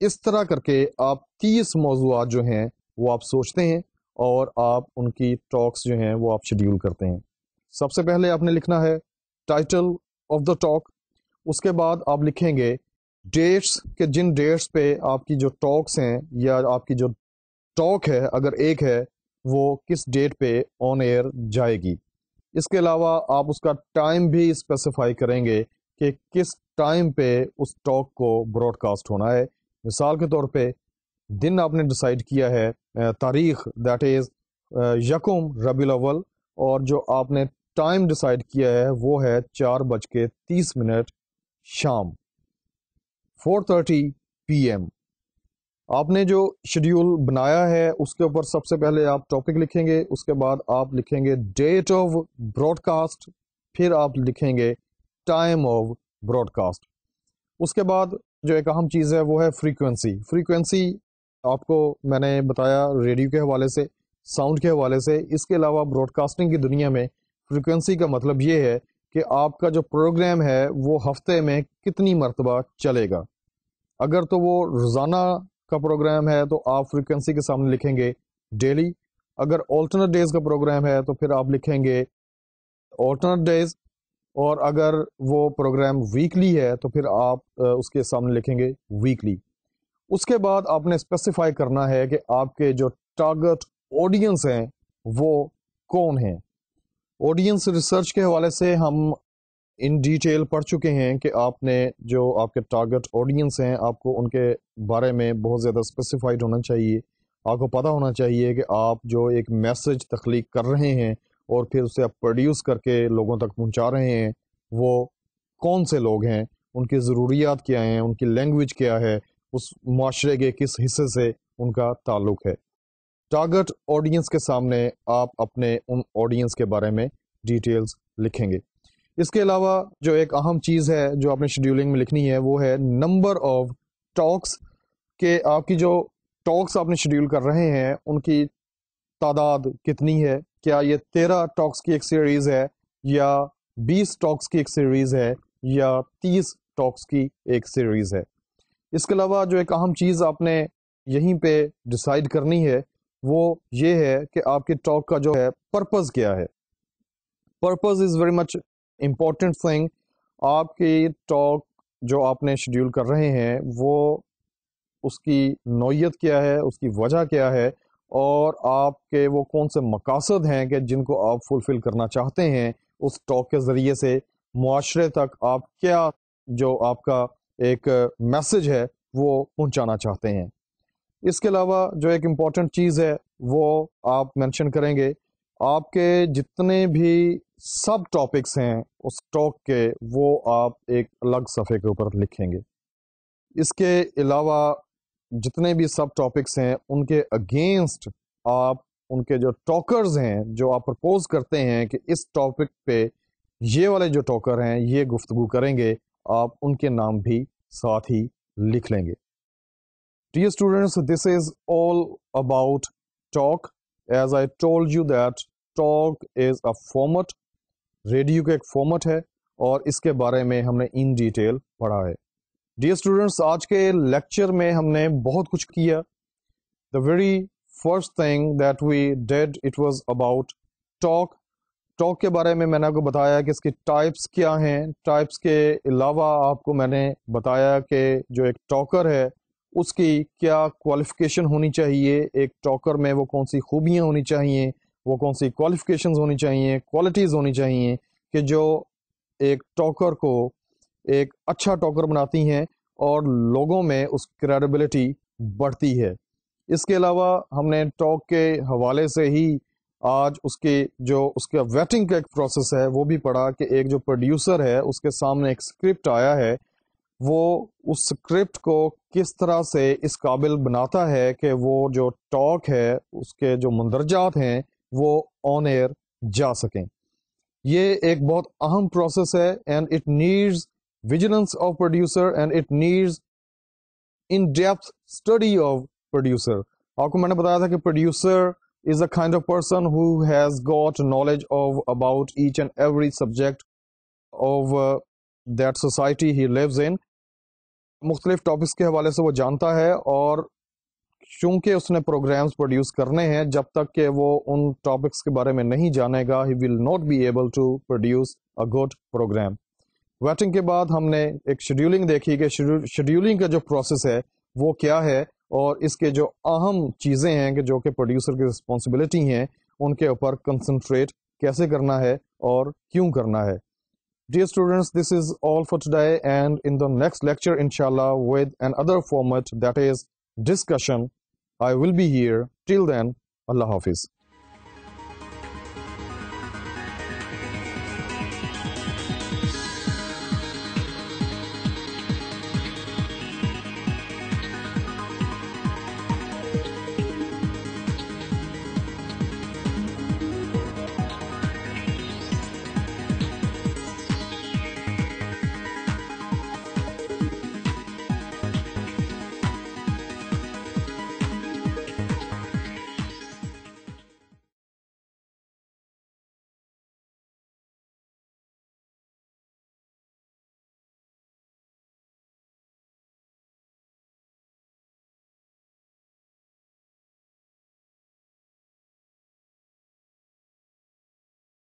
اس طرح کر کے آپ 30 موضوعات جو ہیں وہ آپ سوچتے ہیں اور آپ ان کی ٹاکس جو ہیں وہ آپ شیڈیول کرتے ہیں. سب سے پہلے آپ نے لکھنا ہے ٹائٹل آف دا ٹاک. اس کے بعد آپ لکھیں گے ڈیٹس کہ جن ڈیٹس پہ آپ کی جو ٹاکس ہیں یا آپ کی جو ٹاک ہے اگر ایک ہے وہ کس ڈیٹ پہ آن ایئر جائے گی. اس کے علاوہ آپ اس کا ٹائم بھی اسپیسیفائی کریں گے کہ کس ٹائم پہ اس ٹاک کو براڈ کاسٹ ہونا ہے. مثال کے طور پہ دن آپ نے ڈیسائیڈ کیا ہے, تاریخ دیٹ از یکم ربیع الاول, اور جو آپ نے ٹائم ڈیسائیڈ کیا ہے وہ ہے 4:30 شام 4:30 PM. آپ نے جو شیڈیول بنایا ہے اس کے اوپر سب سے پہلے آپ ٹاپک لکھیں گے, اس کے بعد آپ لکھیں گے ڈیٹ آف براڈ کاسٹ, پھر آپ لکھیں گے ٹائم آف براڈ کاسٹ. اس کے بعد جو ایک اہم چیز ہے وہ ہے فریکوینسی. فریکوینسی آپ کو میں نے بتایا ریڈیو کے حوالے سے، ساؤنڈ کے حوالے سے. اس کے علاوہ براڈ کاسٹنگ کی دنیا میں فریکوینسی کا مطلب یہ ہے کہ آپ کا جو پروگرام ہے وہ ہفتے میں کتنی مرتبہ چلے گا. اگر تو وہ روزانہ کا پروگرام ہے تو آپ فریکوینسی کے سامنے لکھیں گے ڈیلی. اگر آلٹرنیٹ ڈیز کا پروگرام ہے تو پھر آپ لکھیں گے آلٹرنیٹ ڈیز. اور اگر وہ پروگرام ویکلی ہے تو پھر آپ اس کے سامنے لکھیں گے ویکلی. اس کے بعد آپ نے اسپیسیفائی کرنا ہے کہ آپ کے جو ٹارگٹ آڈینس ہیں وہ کون ہیں. آڈینس ریسرچ کے حوالے سے ہم ان ڈیٹیل پڑھ چکے ہیں کہ آپ نے جو آپ کے ٹارگٹ آڈینس ہیں آپ کو ان کے بارے میں بہت زیادہ اسپیسیفائڈ ہونا چاہیے. آپ کو پتہ ہونا چاہیے کہ آپ جو ایک میسج تخلیق کر رہے ہیں اور پھر اسے آپ پروڈیوس کر کے لوگوں تک پہنچا رہے ہیں وہ کون سے لوگ ہیں، ان کی ضروریات کیا ہیں، ان کی لینگویج کیا ہے، اس معاشرے کے کس حصے سے ان کا تعلق ہے. ٹارگٹ آڈینس کے سامنے آپ اپنے ان آڈینس کے بارے میں ڈیٹیلز لکھیں گے. اس کے علاوہ جو ایک اہم چیز ہے جو آپ نے شیڈیولنگ میں لکھنی ہے وہ ہے نمبر آف ٹاکس. کہ آپ کی جو ٹاکس آپ نے شیڈیول کر رہے ہیں ان کی تعداد کتنی ہے. کیا یہ 13 ٹاکس کی ایک سیریز ہے یا 20 ٹاکس کی ایک سیریز ہے یا 30 ٹاکس کی ایک سیریز ہے. اس کے علاوہ جو ایک اہم چیز آپ نے یہیں پہ ڈیسائیڈ کرنی ہے وہ یہ ہے کہ آپ کی ٹاک کا جو ہے پرپز کیا ہے. Purpose is very much important thing. آپ کی ٹاک جو آپ نے شیڈیول کر رہے ہیں وہ اس کی نوعیت کیا ہے، اس کی وجہ کیا ہے، اور آپ کے وہ کون سے مقاصد ہیں کہ جن کو آپ فلفل کرنا چاہتے ہیں. اس ٹاک کے ذریعے سے معاشرے تک آپ کیا جو آپ کا ایک میسج ہے وہ پہنچانا چاہتے ہیں. اس کے علاوہ جو ایک امپورٹنٹ چیز ہے وہ آپ مینشن کریں گے آپ کے جتنے بھی سب ٹاپکس ہیں اس ٹاک کے وہ آپ ایک الگ صفحے کے اوپر لکھیں گے. اس کے علاوہ جتنے بھی سب ٹاپکس ہیں ان کے اگینسٹ آپ ان کے جو ٹاکرز ہیں جو آپ پرپوز کرتے ہیں کہ اس ٹاپک پہ یہ والے جو ٹاکر ہیں یہ گفتگو کریں گے، آپ ان کے نام بھی ساتھ ہی لکھ لیں گے. Dear students, this is all about talk. As I told you that talk is a format. Radio کا ایک فارمیٹ ہے اور اس کے بارے میں ہم نے ان ڈیٹیل پڑھا ہے. ڈیئر اسٹوڈینٹس، آج کے لیکچر میں ہم نے بہت کچھ کیا. The very first thing that we did it was about talk. Talk کے بارے میں نے آپ کو بتایا کہ اس کی ٹائپس کیا ہیں. ٹائپس کے علاوہ آپ کو میں نے بتایا کہ جو ایک ٹاکر ہے اس کی کیا کوالیفیکیشن ہونی چاہیے، ایک ٹاکر میں وہ کون سی خوبیاں ہونی چاہیے، وہ کون سی کوالیفیکیشنز ہونی چاہیے، کوالٹیز ہونی چاہیے کہ جو ایک ٹاکر کو ایک اچھا ٹاکر بناتی ہیں اور لوگوں میں اس کریڈیبلٹی بڑھتی ہے. اس کے علاوہ ہم نے ٹاک کے حوالے سے ہی آج اس کا ویٹنگ کا ایک پروسیس ہے وہ بھی پڑھا کہ ایک جو پروڈیوسر ہے اس کے سامنے ایک اسکرپٹ آیا ہے، وہ اس اسکرپٹ کو کس طرح سے اس قابل بناتا ہے کہ وہ جو ٹاک ہے اس کے جو مندرجات ہیں وہ آن ایئر جا سکیں. یہ ایک بہت اہم پروسیس ہے and it needs vigilance of producer and it needs in depth study of producer. آپ کو میں نے بتایا تھا کہ producer is a kind of person who has got knowledge of about each and every subject of that society he lives in. مختلف topics کے حوالے سے وہ جانتا ہے اور چونکہ اس نے پروگرامز پروڈیوس کرنے ہیں جب تک کہ وہ ان ٹاپکس کے بارے میں نہیں جانے گا he will not be able to produce a good program. Waiting کے بعد ہم نے ایک شیڈیولنگ دیکھی کہ شیڈیولنگ کا جو پروسیس ہے وہ کیا ہے اور اس کے جو اہم چیزیں ہیں کہ جو کہ پروڈیوسر کی رسپانسبلٹی ہیں ان کے اوپر کنسنٹریٹ کیسے کرنا ہے اور کیوں کرنا ہے. Dear students, this is all for today, and in the next lecture, inshallah, with another format that is discussion, I will be here. Till then, Allah Hafiz.